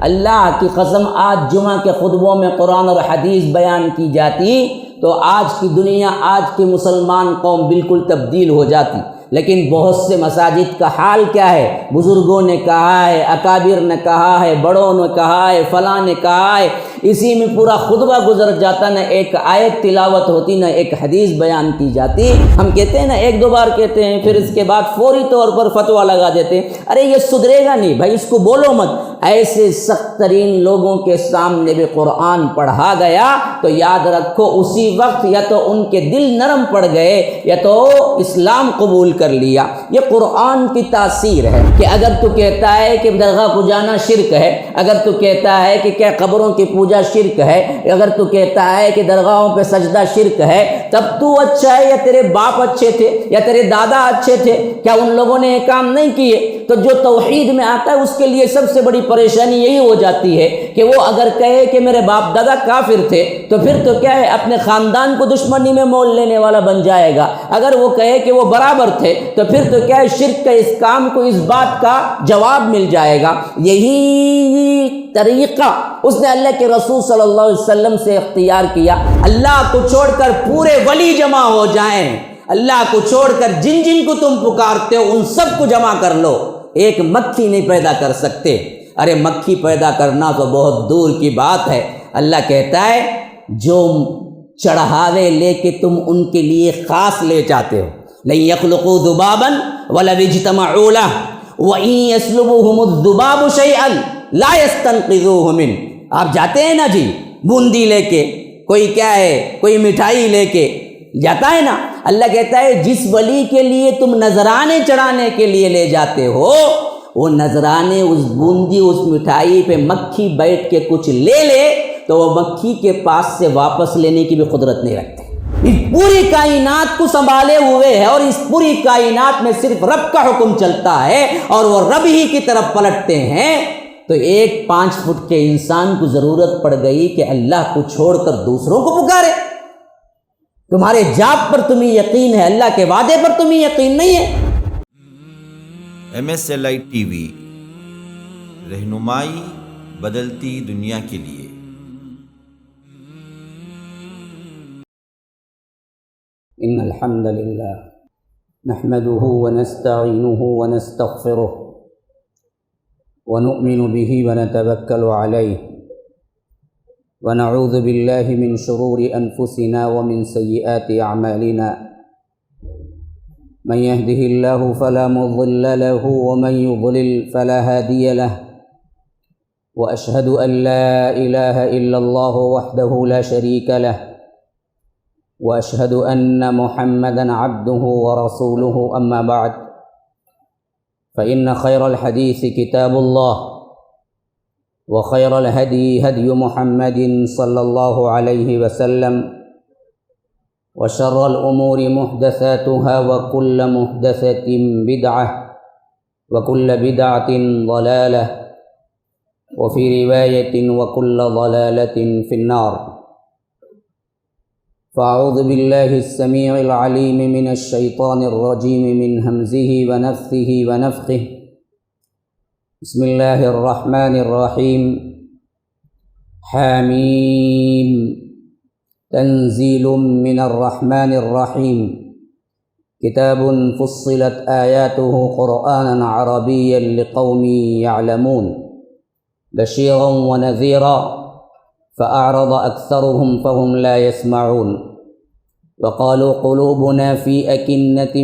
اللہ کی قسم آج جمعہ کے خطبوں میں قرآن اور حدیث بیان کی جاتی تو آج کی دنیا، آج کی مسلمان قوم بالکل تبدیل ہو جاتی، لیکن بہت سے مساجد کا حال کیا ہے؟ بزرگوں نے کہا ہے، اکابر نے کہا ہے، بڑوں نے کہا ہے، فلاں نے کہا ہے، اسی میں پورا خطبہ گزر جاتا، نہ ایک آیت تلاوت ہوتی نہ ایک حدیث بیان کی جاتی۔ ہم کہتے ہیں نا، ایک دو بار کہتے ہیں، پھر اس کے بعد فوری طور پر فتویٰ لگا دیتے ہیں، ارے یہ سدھرے گا نہیں بھائی، اس کو بولو مت۔ ایسے سخت ترین لوگوں کے سامنے بھی قرآن پڑھا گیا تو یاد رکھو اسی وقت یا تو ان کے دل نرم پڑ گئے یا تو اسلام قبول کر لیا۔ یہ قرآن کی تاثیر ہے کہ اگر تو کہتا ہے کہ درگاہ کو جانا شرک ہے، اگر تو کہتا ہے کہ کیا قبروں کی پوجا شرک ہے، اگر تو کہتا ہے کہ درگاہوں پہ سجدہ شرک ہے، تب تو اچھا ہے یا تیرے باپ اچھے تھے یا تیرے دادا اچھے تھے؟ کیا ان لوگوں نے یہ کام نہیں کیے؟ تو جو توحید میں آتا ہے اس کے لیے سب سے بڑی پریشانی یہی ہو جاتی ہے کہ وہ اگر کہے کہ میرے باپ دادا کافر تھے تو پھر تو کیا ہے، اپنے خاندان کو دشمنی میں مول لینے والا بن جائے گا۔ اگر وہ کہے کہ وہ برابر تھے تو پھر تو کیا ہے، شرک کا اس کام کو اس بات کا جواب مل جائے گا۔ یہی طریقہ اس نے اللہ کے رسول صلی اللہ علیہ وسلم سے اختیار کیا۔ اللہ کو چھوڑ کر پورے ولی جمع ہو جائیں، اللہ کو چھوڑ کر جن جن کو تم پکارتے ہو ان سب کو جمع کر لو، ایک مکھی نہیں پیدا کر سکتے۔ ارے مکھی پیدا کرنا تو بہت دور کی بات ہے۔ اللہ کہتا ہے جو چڑھاوے لے کے تم ان کے لیے خاص لے جاتے ہو، لن يخلقوا ذبابا ولو اجتمعوا له وان يسلبهم الذباب شيئا لا يستنقذوه منه۔ آپ جاتے ہیں نا جی بوندی لے کے، کوئی کیا ہے، کوئی مٹھائی لے کے جاتا ہے نا، اللہ کہتا ہے جس ولی کے لیے تم نذرانے چڑھانے کے لیے لے جاتے ہو، وہ نذرانے، اس بوندی، اس مٹھائی پہ مکھی بیٹھ کے کچھ لے لے تو وہ مکھی کے پاس سے واپس لینے کی بھی قدرت نہیں رکھتے۔ اس پوری کائنات کو سنبھالے ہوئے ہے اور اس پوری کائنات میں صرف رب کا حکم چلتا ہے اور وہ رب ہی کی طرف پلٹتے ہیں۔ تو ایک 5 فٹ کے انسان کو ضرورت پڑ گئی کہ اللہ کو چھوڑ کر دوسروں کو پکارے؟ تمہارے جاب پر تمہیں یقین ہے، اللہ کے وعدے پر تمہیں یقین نہیں ہے۔ MSLI ٹی وی، رہنمائی بدلتی دنیا کے لیے۔ ان الحمد للہ نحمده ونستعینه ونستغفره ونؤمن به ونتوکل علیہ ونعوذ باللہ من شرور انفسنا ومن سیئات اعمالنا، من يهده الله فلا مضل له ومن يضلل فلا هادي له، وأشهد أن لا إله إلا الله وحده لا شريك له، وأشهد أن محمدًا عبده ورسوله، أما بعد فإن خير الحديث كتاب الله، وخير الهدي هدي محمد صلى الله عليه وسلم، وشر الأمور محدثاتها وكل محدثة بدعة وكل بدعة ضلالة وفي رواية وكل ضلالة في النار۔ فأعوذ بالله السميع العليم من الشيطان الرجيم من همزه ونفثه ونفخه، بسم الله الرحمن الرحيم، حميم، تنزيل من الرحمن الرحيم، كتاب فصلت آياته قرآنا عربيا لقوم يعلمون، بشيرا ونذيرا، فأعرض أكثرهم فهم لا يسمعون، وقالوا قلوبنا في أكنة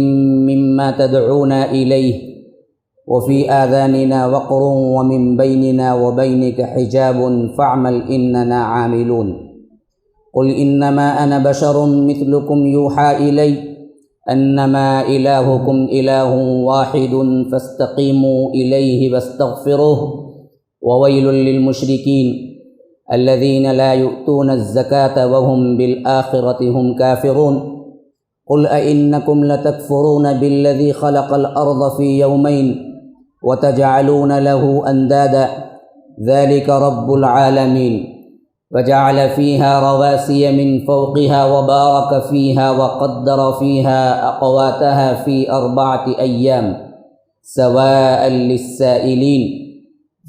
مما تدعونا إليه وفي آذاننا وقر ومن بيننا وبينك حجاب فاعمل إننا عاملون، قل إنما أنا بشر مثلكم يوحى إلي أنما إلهكم إله واحد فاستقيموا إليه واستغفروه، وويل للمشركين الذين لا يؤتون الزكاة وهم بالآخرة هم كافرون، قل أئنكم لتكفرون بالذي خلق الأرض في يومين وتجعلون له أندادا ذلك رب العالمين، وجعل فيها رواسي من فوقها وبارك فيها وقدر فيها أقواتها في 4 أيام سواء للسائلين،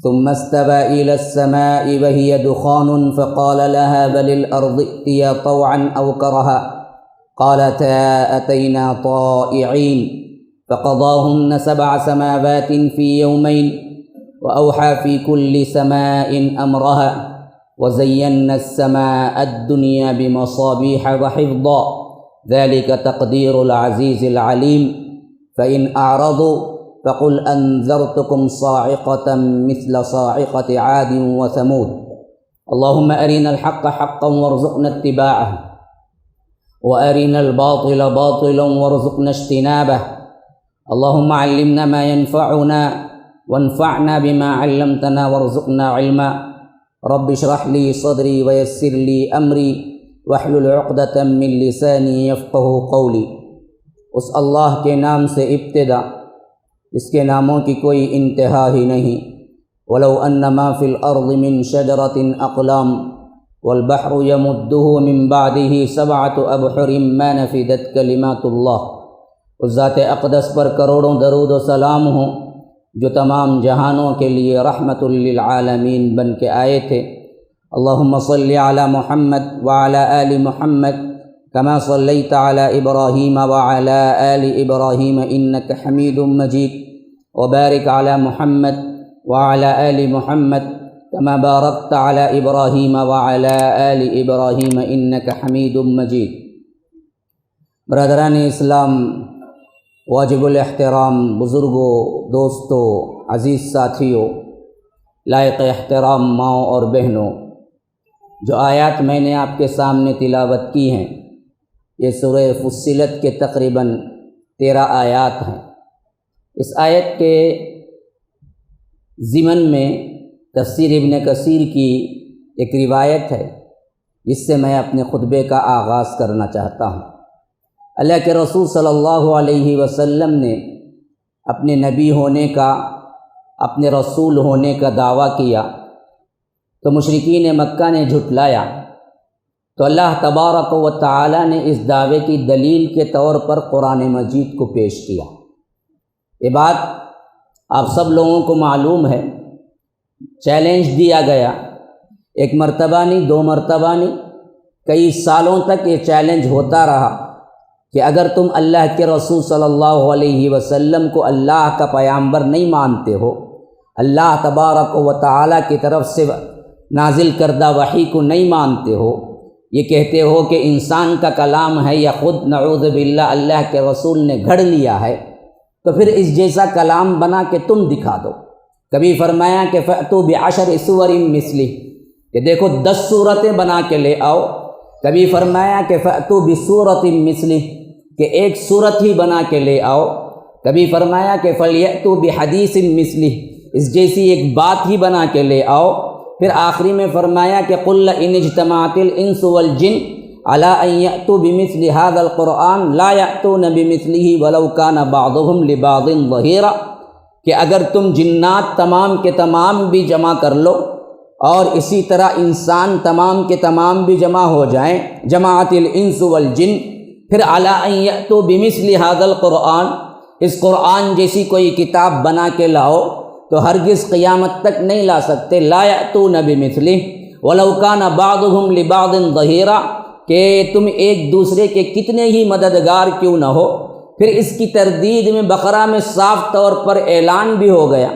ثم استوى إلى السماء وهي دخان فقال لها وللأرض ائتيا طوعا أو كرها قالتا أتينا طائعين فقضاهن 7 سماوات في يومين وأوحى في كل سماء أمرها وزينا السماء الدنيا بمصابيح وحفظا ذلك تقدير العزيز العليم فإن أعرضوا فقل أنذرتكم صاعقة مثل صاعقة عاد وثمود اللهم أرنا الحق حقا وارزقنا اتباعه وأرنا الباطل باطلا وارزقنا اجتنابه اللهم علمنا ما ينفعنا وانفعنا بما علمتنا وارزقنا علما رب اشرح لي صدري ويسر لي أمري واحلل عقدة من لساني يفقه قولي اس اللہ کے نام سے ابتدا اس کے ناموں کی کوئی انتہا ہی نہیں ولو ان ما فی الارض من شجرۃ اقلام والبحر یمدہ من بعدہ 7 ابحر ما نفدت کلمات اللہ۔ اس ذات اقدس پر کروڑوں درود و سلام ہوں جو تمام جہانوں کے لیے رحمت للعالمین بن کے آئے تھے۔ اللہم صلی علی محمد وعلی آل محمد كما صليت على إبراهيم وعلى آل إبراهيم إنك حميد مجيد وبارك على محمد وعلى آل محمد كما باركت على إبراهيم وعلى آل إبراهيم إنك حميد مجيد۔ برادران اسلام، واجب الاحترام بزرگوں، دوستوں، عزیز ساتھیوں، لائق احترام ماؤں اور بہنوں، جو آیات میں نے آپ کے سامنے تلاوت کی ہیں یہ سورہ فصلت کے تقریباً 13 آیات ہیں۔ اس آیت کے ضمن میں تفسیر ابن کثیر کی ایک روایت ہے جس سے میں اپنے خطبے کا آغاز کرنا چاہتا ہوں۔ اللہ کے رسول صلی اللہ علیہ وسلم نے اپنے نبی ہونے کا، اپنے رسول ہونے کا دعویٰ کیا تو مشرکین مکہ نے جھٹلایا، تو اللہ تبارک و تعالی نے اس دعوے کی دلیل کے طور پر قرآن مجید کو پیش کیا۔ یہ بات آپ سب لوگوں کو معلوم ہے، چیلنج دیا گیا، 1 مرتبہ نہیں، 2 مرتبہ نہیں، کئی سالوں تک یہ چیلنج ہوتا رہا کہ اگر تم اللہ کے رسول صلی اللہ علیہ وسلم کو اللہ کا پیغمبر نہیں مانتے ہو، اللہ تبارک و تعالی کی طرف سے نازل کردہ وحی کو نہیں مانتے ہو، یہ کہتے ہو کہ انسان کا کلام ہے یا خود نعوذ باللہ اللہ کے رسول نے گھڑ لیا ہے، تو پھر اس جیسا کلام بنا کے تم دکھا دو۔ کبھی فرمایا کہ فأتوا بعشر سور مثلہ، کہ دیکھو 10 صورتیں بنا کے لے آؤ۔ کبھی فرمایا کہ فأتوا بسورۃ مثلہ، کہ 1 صورت ہی بنا کے لے آؤ۔ کبھی فرمایا کہ فلیأتوا بحدیث مثلہ، اس جیسی ایک بات ہی بنا کے لے آؤ۔ پھر آخری میں فرمایا کہ قل ان اجتمعت الانس والجن علی ان یأتوا بمثل هذا القرآن لا یأتون بمثلہ ولو کان بعضهم لبعض ظہیرا، کہ اگر تم جنات تمام کے تمام بھی جمع کر لو اور اسی طرح انسان تمام کے تمام بھی جمع ہو جائیں، جماعت الانس والجن، پھر علی ان یأتوا بمثل هذا القرآن، اس قرآن جیسی کوئی کتاب بنا کے لاؤ، تو ہرگز قیامت تک نہیں لا سکتے۔ لا یأتون بمثلہ ولو کان بعضهم لبعض ظہیرا، کہ تم ایک دوسرے کے کتنے ہی مددگار کیوں نہ ہو۔ پھر اس کی تردید میں بقرہ میں صاف طور پر اعلان بھی ہو گیا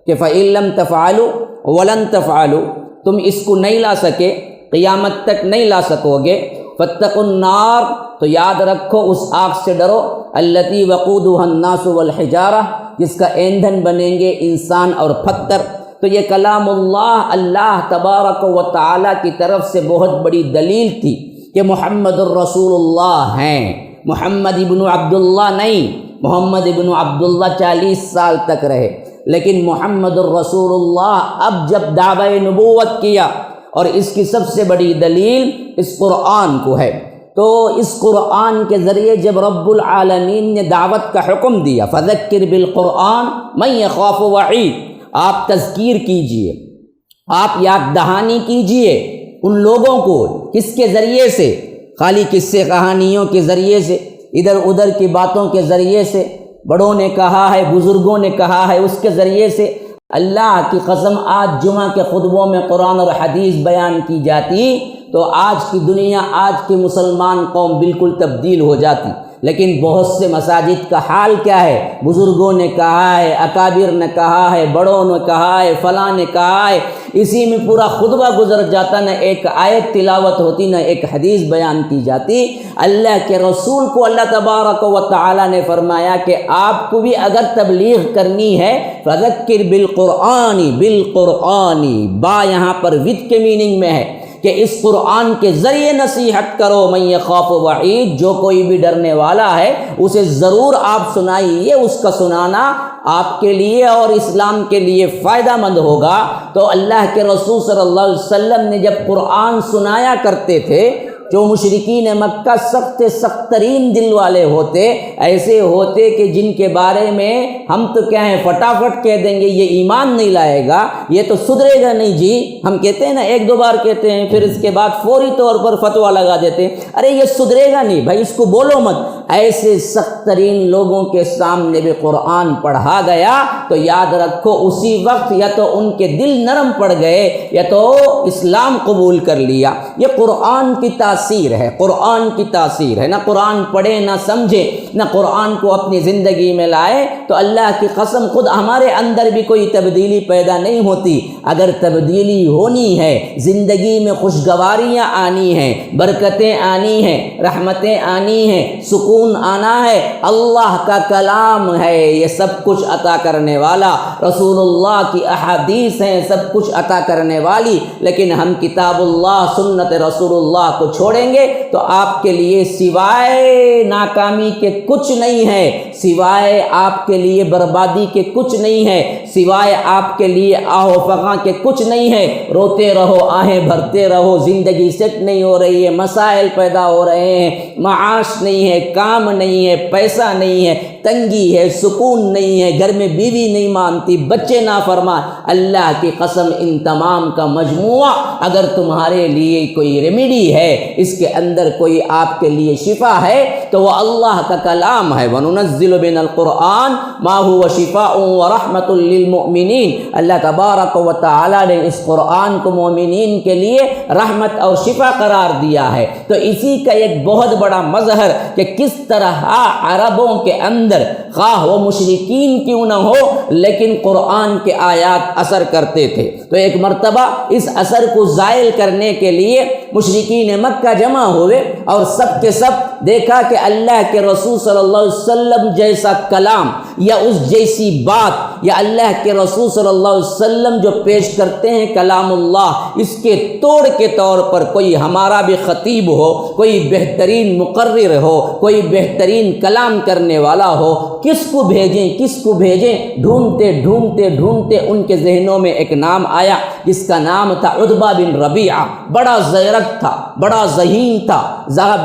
کہ فَإِن لَّمْ تَفْعَلُوا وَلَن تَفْعَلُوا، تم اس کو نہیں لا سکے، قیامت تک نہیں لا سکو گے۔ فَاتَّقُوا النَّارَ، تو یاد رکھو اس آگ سے ڈرو، الَّتِي وَقُودُهَا النَّاسُ وَالْحِجَارَةُ، جس کا ایندھن بنیں گے انسان اور پتھر۔ تو یہ کلام اللہ تبارک و تعالی کی طرف سے بہت بڑی دلیل تھی کہ محمد الرسول اللہ ہیں، محمد ابن عبداللہ نہیں۔ محمد ابن عبداللہ 40 سال تک رہے، لیکن محمد الرسول اللہ اب جب دعوی نبوت کیا، اور اس کی سب سے بڑی دلیل اس قرآن کو ہے۔ تو اس قرآن کے ذریعے جب رب العالمین نے دعوت کا حکم دیا، فذکر بالقرآن من یخاف وعید، آپ تذکیر کیجئے، آپ یاد دہانی کیجئے ان لوگوں کو، کس کے ذریعے سے؟ خالی قصے کہانیوں کے ذریعے سے، ادھر ادھر کی باتوں کے ذریعے سے، بڑوں نے کہا ہے، بزرگوں نے کہا ہے، اس کے ذریعے سے اللہ کی قسم آج جمعہ کے خطبوں میں قرآن اور حدیث بیان کی جاتی تو آج کی دنیا، آج کی مسلمان قوم بالکل تبدیل ہو جاتی۔ لیکن بہت سے مساجد کا حال کیا ہے؟ بزرگوں نے کہا ہے، اکابر نے کہا ہے، بڑوں نے کہا ہے، فلاں نے کہا ہے، اسی میں پورا خطبہ گزر جاتا، نہ ایک آیت تلاوت ہوتی، نہ ایک حدیث بیان کی جاتی۔ اللہ کے رسول کو اللہ تبارک و تعالی نے فرمایا کہ آپ کو بھی اگر تبلیغ کرنی ہے فذکر بالقرآن بالقرآن، با یہاں پر ود کے میننگ میں ہے کہ اس قرآن کے ذریعے نصیحت کرو، من یخاف وعید، جو کوئی بھی ڈرنے والا ہے اسے ضرور آپ سنائیے، اس کا سنانا آپ کے لیے اور اسلام کے لیے فائدہ مند ہوگا۔ تو اللہ کے رسول صلی اللہ علیہ وسلم نے جب قرآن سنایا کرتے تھے، جو مشرکین مکہ سخت ترین دل والے ہوتے، ایسے ہوتے کہ جن کے بارے میں ہم تو کیا ہیں فٹافٹ کہہ دیں گے یہ ایمان نہیں لائے گا، یہ تو سدھرے گا نہیں جی، ہم کہتے ہیں نا، ایک دو بار کہتے ہیں پھر اس کے بعد فوری طور پر فتویٰ لگا دیتے ہیں، ارے یہ سدھرے گا نہیں بھائی، اس کو بولو مت۔ ایسے سخت ترین لوگوں کے سامنے بھی قرآن پڑھا گیا تو یاد رکھو اسی وقت یا تو ان کے دل نرم پڑ گئے یا تو اسلام قبول کر لیا۔ یہ قرآن کی تاثیر ہے، قرآن کی تاثیر ہے۔ نہ قرآن پڑھے، نہ سمجھے، نہ قرآن کو اپنی زندگی میں لائے تو اللہ کی قسم خود ہمارے اندر بھی کوئی تبدیلی پیدا نہیں ہوتی۔ اگر تبدیلی ہونی ہے، زندگی میں خوشگواریاں آنی ہیں، برکتیں آنی ہیں، رحمتیں آنی ہیں، سکون آنا ہے، اللہ کا کلام ہے یہ سب کچھ عطا کرنے والا، رسول اللہ کی احادیث ہیں سب کچھ عطا کرنے والی۔ لیکن ہم کتاب اللہ، سنت رسول اللہ کو چھوڑیں گے تو آپ کے لیے سوائے ناکامی کے کچھ نہیں ہے، سوائے آپ کے لیے بربادی کے کچھ نہیں ہے، سوائے آپ کے لیے آہ و فغاں کے کچھ نہیں ہے۔ روتے رہو، آہیں بھرتے رہو، زندگی سیٹ نہیں ہو رہی ہے، مسائل پیدا ہو رہے ہیں، معاش نہیں ہے، کام نہیں ہے، پیسہ نہیں ہے، تنگی ہے، سکون نہیں ہے، گھر میں بیوی نہیں مانتی، بچے نافرمان۔ اللہ کی قسم ان تمام کا مجموعہ اگر تمہارے لیے کوئی ریمیڈی ہے، اس کے اندر کوئی آپ کے لیے شفا ہے تو وہ اللہ کا کلام ہے۔ وَنُنَزِّلُ مِنَ الْقُرْآنِ مَا هُوَ شِفَاءٌ وَرَحْمَةٌ لِّلْمُؤْمِنِينَ۔ اللہ تبارک و تعالی نے اس قرآن کو مومنین کے لیے رحمت اور شفا قرار دیا ہے۔ تو اسی کا ایک بہت بڑا مظہر کہ کس طرح عربوں کے اندر خواہ وہ مشرکین کیوں نہ ہو لیکن قرآن کے آیات اثر کرتے تھے۔ تو ایک مرتبہ اس اثر کو زائل کرنے کے لیے مشرکین مکہ جمع ہوئے اور سب کے سب دیکھا کہ اللہ کے رسول صلی اللہ علیہ وسلم جیسا کلام یا اس جیسی بات یا اللہ کے رسول صلی اللہ علیہ وسلم جو پیش کرتے ہیں کلام اللہ، اس کے توڑ کے طور پر کوئی ہمارا بھی خطیب ہو، کوئی بہترین مقرر ہو، کوئی بہترین کلام کرنے والا ہو، کس کو بھیجیں کس کو بھیجیں؟ ڈھونڈتے ڈھونڈتے ڈھونڈتے ان کے ذہنوں میں ایک نام آیا جس کا نام تھا عتبہ بن ربیعہ۔ بڑا زیرک تھا، بڑا ذہین تھا،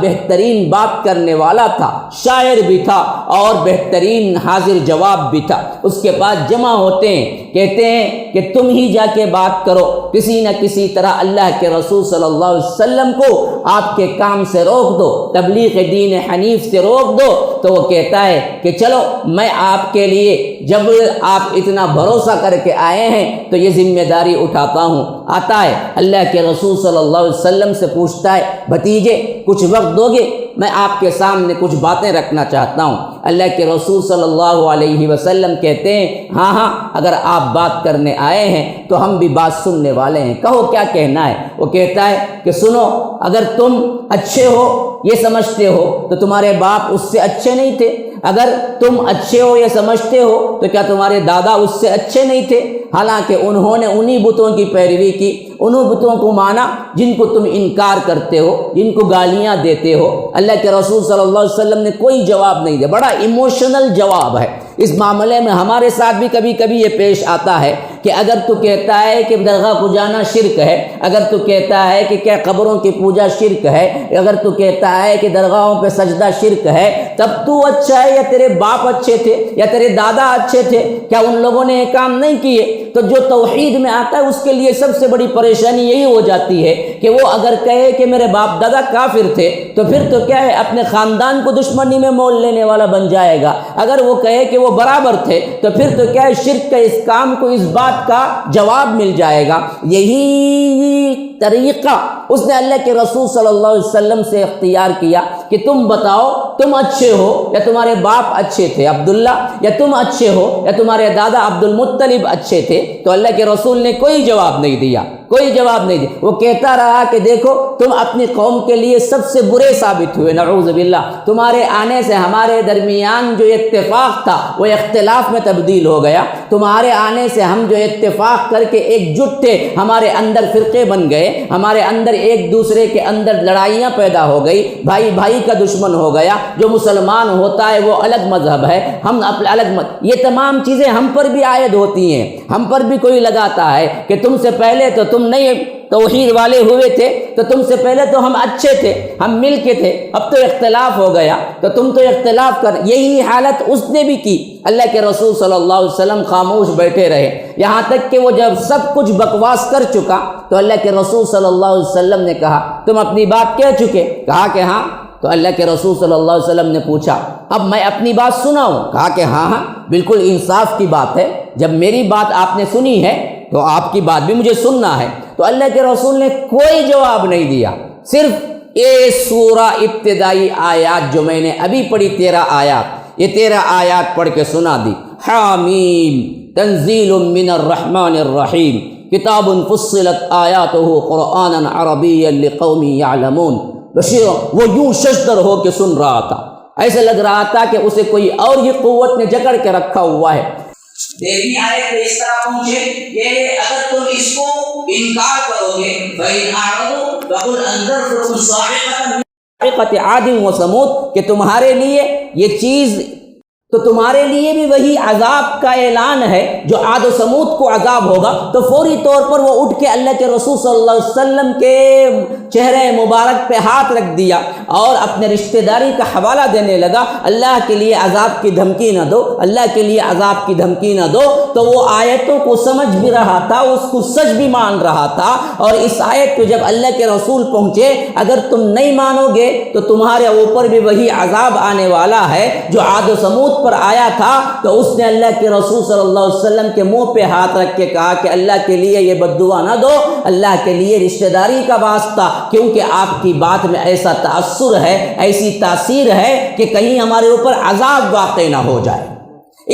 بہترین بات کرنے والا تھا، شاعر بھی تھا اور بہترین حاضر جواب بھی تھا۔ اس کے پاس جمع ہوتے ہیں، کہتے ہیں کہ تم ہی جا کے بات کرو، کسی نہ کسی طرح اللہ کے رسول صلی اللہ علیہ وسلم کو آپ کے کام سے روک دو، تبلیغ دین حنیف سے روک دو۔ تو وہ کہتا ہے کہ چلو میں آپ کے لیے، جب آپ اتنا بھروسہ کر کے آئے ہیں تو یہ ذمہ داری اٹھاتا ہوں۔ آتا ہے اللہ کے رسول صلی اللہ علیہ وسلم سے پوچھتا ہے بھتیجے کچھ وقت دو گے، میں آپ کے سامنے کچھ باتیں رکھنا چاہتا ہوں۔ اللہ کے رسول صلی اللہ علیہ وسلم کہتے ہیں ہاں ہاں، اگر آپ بات کرنے آئے ہیں تو ہم بھی بات سننے والے ہیں، کہو کیا کہنا ہے۔ وہ کہتا ہے کہ سنو، اگر تم اچھے ہو یہ سمجھتے ہو تو تمہارے باپ اس سے اچھے نہیں تھے، اگر تم اچھے ہو یہ سمجھتے ہو تو کیا تمہارے دادا اس سے اچھے نہیں تھے؟ حالانکہ انہوں نے انہی بتوں کی پیروی کی، انہوں بتوں کو مانا جن کو تم انکار کرتے ہو، جن کو گالیاں دیتے ہو۔ اللہ کے رسول صلی اللہ علیہ وسلم نے کوئی جواب نہیں دیا، بڑا ایموشنل جواب ہے۔ اس معاملے میں ہمارے ساتھ بھی کبھی کبھی یہ پیش آتا ہے کہ اگر تو کہتا ہے کہ درگاہ کو جانا شرک ہے، اگر تو کہتا ہے کہ کیا قبروں کی پوجا شرک ہے، اگر تو کہتا ہے کہ درگاہوں پہ سجدہ شرک ہے، تب تو اچھا ہے یا تیرے باپ اچھے تھے یا تیرے دادا اچھے تھے؟ کیا ان لوگوں نے یہ کام نہیں کیے؟ تو جو توحید میں آتا ہے اس کے لیے سب سے بڑی پریشانی یہی ہو جاتی ہے کہ وہ اگر کہے کہ میرے باپ دادا کافر تھے تو پھر تو کیا ہے، اپنے خاندان کو دشمنی میں مول لینے والا بن جائے گا۔ اگر وہ کہے کہ وہ برابر تھے تو پھر تو کیا ہے، شرک کا اس کام کو اس بات بات کا جواب مل جائے گا۔ یہی طریقہ اس نے اللہ کے رسول صلی اللہ علیہ وسلم سے اختیار کیا کہ تم بتاؤ تم اچھے ہو یا تمہارے باپ اچھے تھے عبداللہ، یا تم اچھے ہو یا تمہارے دادا عبد المطلب اچھے تھے۔ تو اللہ کے رسول نے کوئی جواب نہیں دیا، کوئی جواب نہیں دیا۔ وہ کہتا رہا کہ دیکھو تم اپنی قوم کے لیے سب سے برے ثابت ہوئے، نعوذ باللہ۔ تمہارے آنے سے ہمارے درمیان جو اتفاق تھا وہ اختلاف میں تبدیل ہو گیا، تمہارے آنے سے ہم جو اتفاق کر کے ایک جٹ تھے ہمارے اندر فرقے بن گئے، ہمارے اندر ایک دوسرے کے اندر لڑائیاں پیدا ہو گئی، بھائی بھائی کا دشمن ہو گیا، جو مسلمان ہوتا ہے وہ الگ مذہب ہے، ہم اپنے الگ یہ تمام چیزیں ہم پر بھی عائد ہوتی ہیں۔ ہم پر بھی کوئی لگاتا ہے کہ تم سے پہلے تو تم نہیں توحید والے ہوئے تھے، تو تم سے پہلے تو ہم اچھے تھے، ہم مل کے تھے، اب تو اختلاف ہو گیا تو تم تو اختلاف کر۔ یہی حالت اس نے بھی کی۔ اللہ کے رسول صلی اللہ علیہ وسلم خاموش بیٹھے رہے، یہاں تک کہ وہ جب سب کچھ بکواس کر چکا تو اللہ کے رسول صلی اللہ علیہ وسلم نے کہا تم اپنی بات کہہ چکے؟ کہا کہ ہاں۔ تو اللہ کے رسول صلی اللہ علیہ وسلم نے پوچھا اب میں اپنی بات سناؤں؟ کہا کہ ہاں ہاں بالکل انصاف کی بات ہے، جب میری بات آپ نے سنی ہے تو آپ کی بات بھی مجھے سننا ہے۔ تو اللہ کے رسول نے کوئی جواب نہیں دیا، صرف یہ سورہ ابتدائی آیات جو میں نے ابھی پڑھی 13 آیات، یہ 13 آیات پڑھ کے سنا دی۔ حامیم تنزیل من الرحمن الرحیم کتاب فصلت آیاتہ قرآنا عربیا لقوم یعلمون۔ بشیر وہ یوں ششدر ہو کے سن رہا تھا، ایسے لگ رہا تھا کہ اسے کوئی اور ہی قوت نے جکڑ کے رکھا ہوا ہے۔ دیکھیں آیت میں اس طرح پہنچے کہ اگر تم اس کو انکار کرو گے فَإِنْ أَعْرَضُوا فَقُلْ أَنذَرْتُكُمْ صَاعِقَةً عَادٍ وَثَمُودَ کہ تمہارے لیے یہ چیز تو تمہارے لیے بھی وہی عذاب کا اعلان ہے جو عاد و سمود کو عذاب ہوگا۔ تو فوری طور پر وہ اٹھ کے اللہ کے رسول صلی اللہ علیہ وسلم کے چہرے مبارک پہ ہاتھ رکھ دیا اور اپنے رشتہ داری کا حوالہ دینے لگا، اللہ کے لیے عذاب کی دھمکی نہ دو، اللہ کے لیے عذاب کی دھمکی نہ دو۔ تو وہ آیتوں کو سمجھ بھی رہا تھا، اس کو سچ بھی مان رہا تھا، اور اس آیت پہ جب اللہ کے رسول پہنچے اگر تم نہیں مانو گے تو تمہارے اوپر بھی وہی عذاب آنے والا ہے جو عاد و سمود پر آیا تھا، تو اس نے اللہ کے رسول صلی اللہ علیہ وسلم کے منہ پہ ہاتھ رکھ کے کہا کہ اللہ کے لیے یہ بد دعا نہ دو، اللہ کے لیے رشتہ داری کا واسطہ، کیونکہ آپ کی بات میں ایسا تأثر ہے، ایسی تاثیر ہے کہ کہیں ہمارے اوپر عذاب واقع نہ ہو جائے۔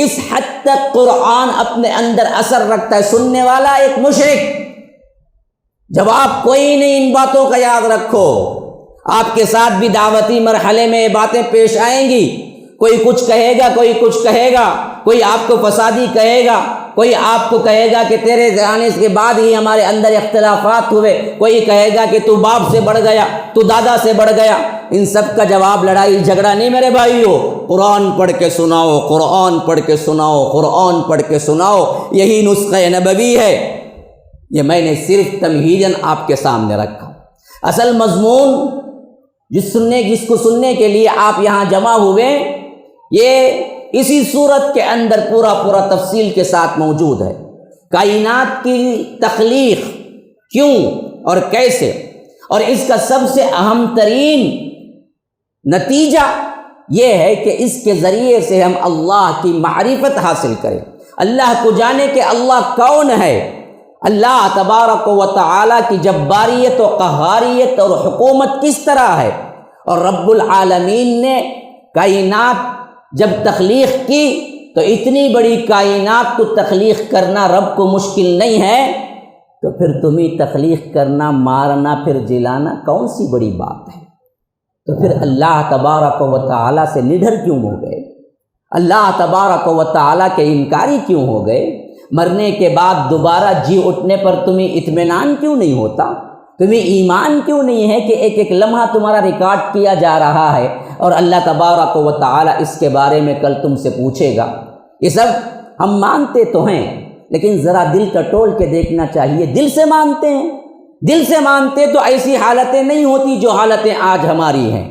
اس حد تک قرآن اپنے اندر اثر رکھتا ہے۔ سننے والا ایک مشرک، جواب کوئی نہیں، ان باتوں کا یاد رکھو، آپ کے ساتھ بھی دعوتی مرحلے میں یہ باتیں پیش آئیں گی۔ کوئی کچھ کہے گا، کوئی کچھ کہے گا، کوئی آپ کو فسادی کہے گا، کوئی آپ کو کہے گا کہ تیرے آنے کے بعد ہی ہمارے اندر اختلافات ہوئے، کوئی کہے گا کہ تو باپ سے بڑھ گیا، تو دادا سے بڑھ گیا۔ ان سب کا جواب لڑائی جھگڑا نہیں میرے بھائیو، قرآن پڑھ کے سناؤ، قرآن پڑھ کے سناؤ، قرآن پڑھ کے سناؤ، یہی نسخہ نبوی ہے۔ یہ میں نے صرف تمہیداً آپ کے سامنے رکھا۔ اصل مضمون جس کو سننے کے لیے آپ یہاں جمع ہوئے، یہ اسی صورت کے اندر پورا تفصیل کے ساتھ موجود ہے۔ کائنات کی تخلیق کیوں اور کیسے، اور اس کا سب سے اہم ترین نتیجہ یہ ہے کہ اس کے ذریعے سے ہم اللہ کی معرفت حاصل کریں، اللہ کو جانیں کہ اللہ کون ہے، اللہ تبارک و تعالی کی جباریت و قہاریت اور حکومت کس طرح ہے۔ اور رب العالمین نے کائنات جب تخلیق کی تو اتنی بڑی کائنات کو تخلیق کرنا رب کو مشکل نہیں ہے، تو پھر تمہیں تخلیق کرنا، مارنا، پھر جلانا کون سی بڑی بات ہے؟ تو پھر اللہ تبارک و تعالیٰ سے نڈر کیوں ہو گئے؟ اللہ تبارک و تعالیٰ کے انکاری کیوں ہو گئے؟ مرنے کے بعد دوبارہ جی اٹھنے پر تمہیں اطمینان کیوں نہیں ہوتا؟ تمہیں ایمان کیوں نہیں ہے کہ ایک ایک لمحہ تمہارا ریکارڈ کیا جا رہا ہے اور اللہ تبارک و تعالی اس کے بارے میں کل تم سے پوچھے گا؟ یہ سب ہم مانتے تو ہیں، لیکن ذرا دل کا ٹول کے دیکھنا چاہیے۔ دل سے مانتے ہیں، دل سے مانتے تو ایسی حالتیں نہیں ہوتی جو حالتیں آج ہماری ہیں۔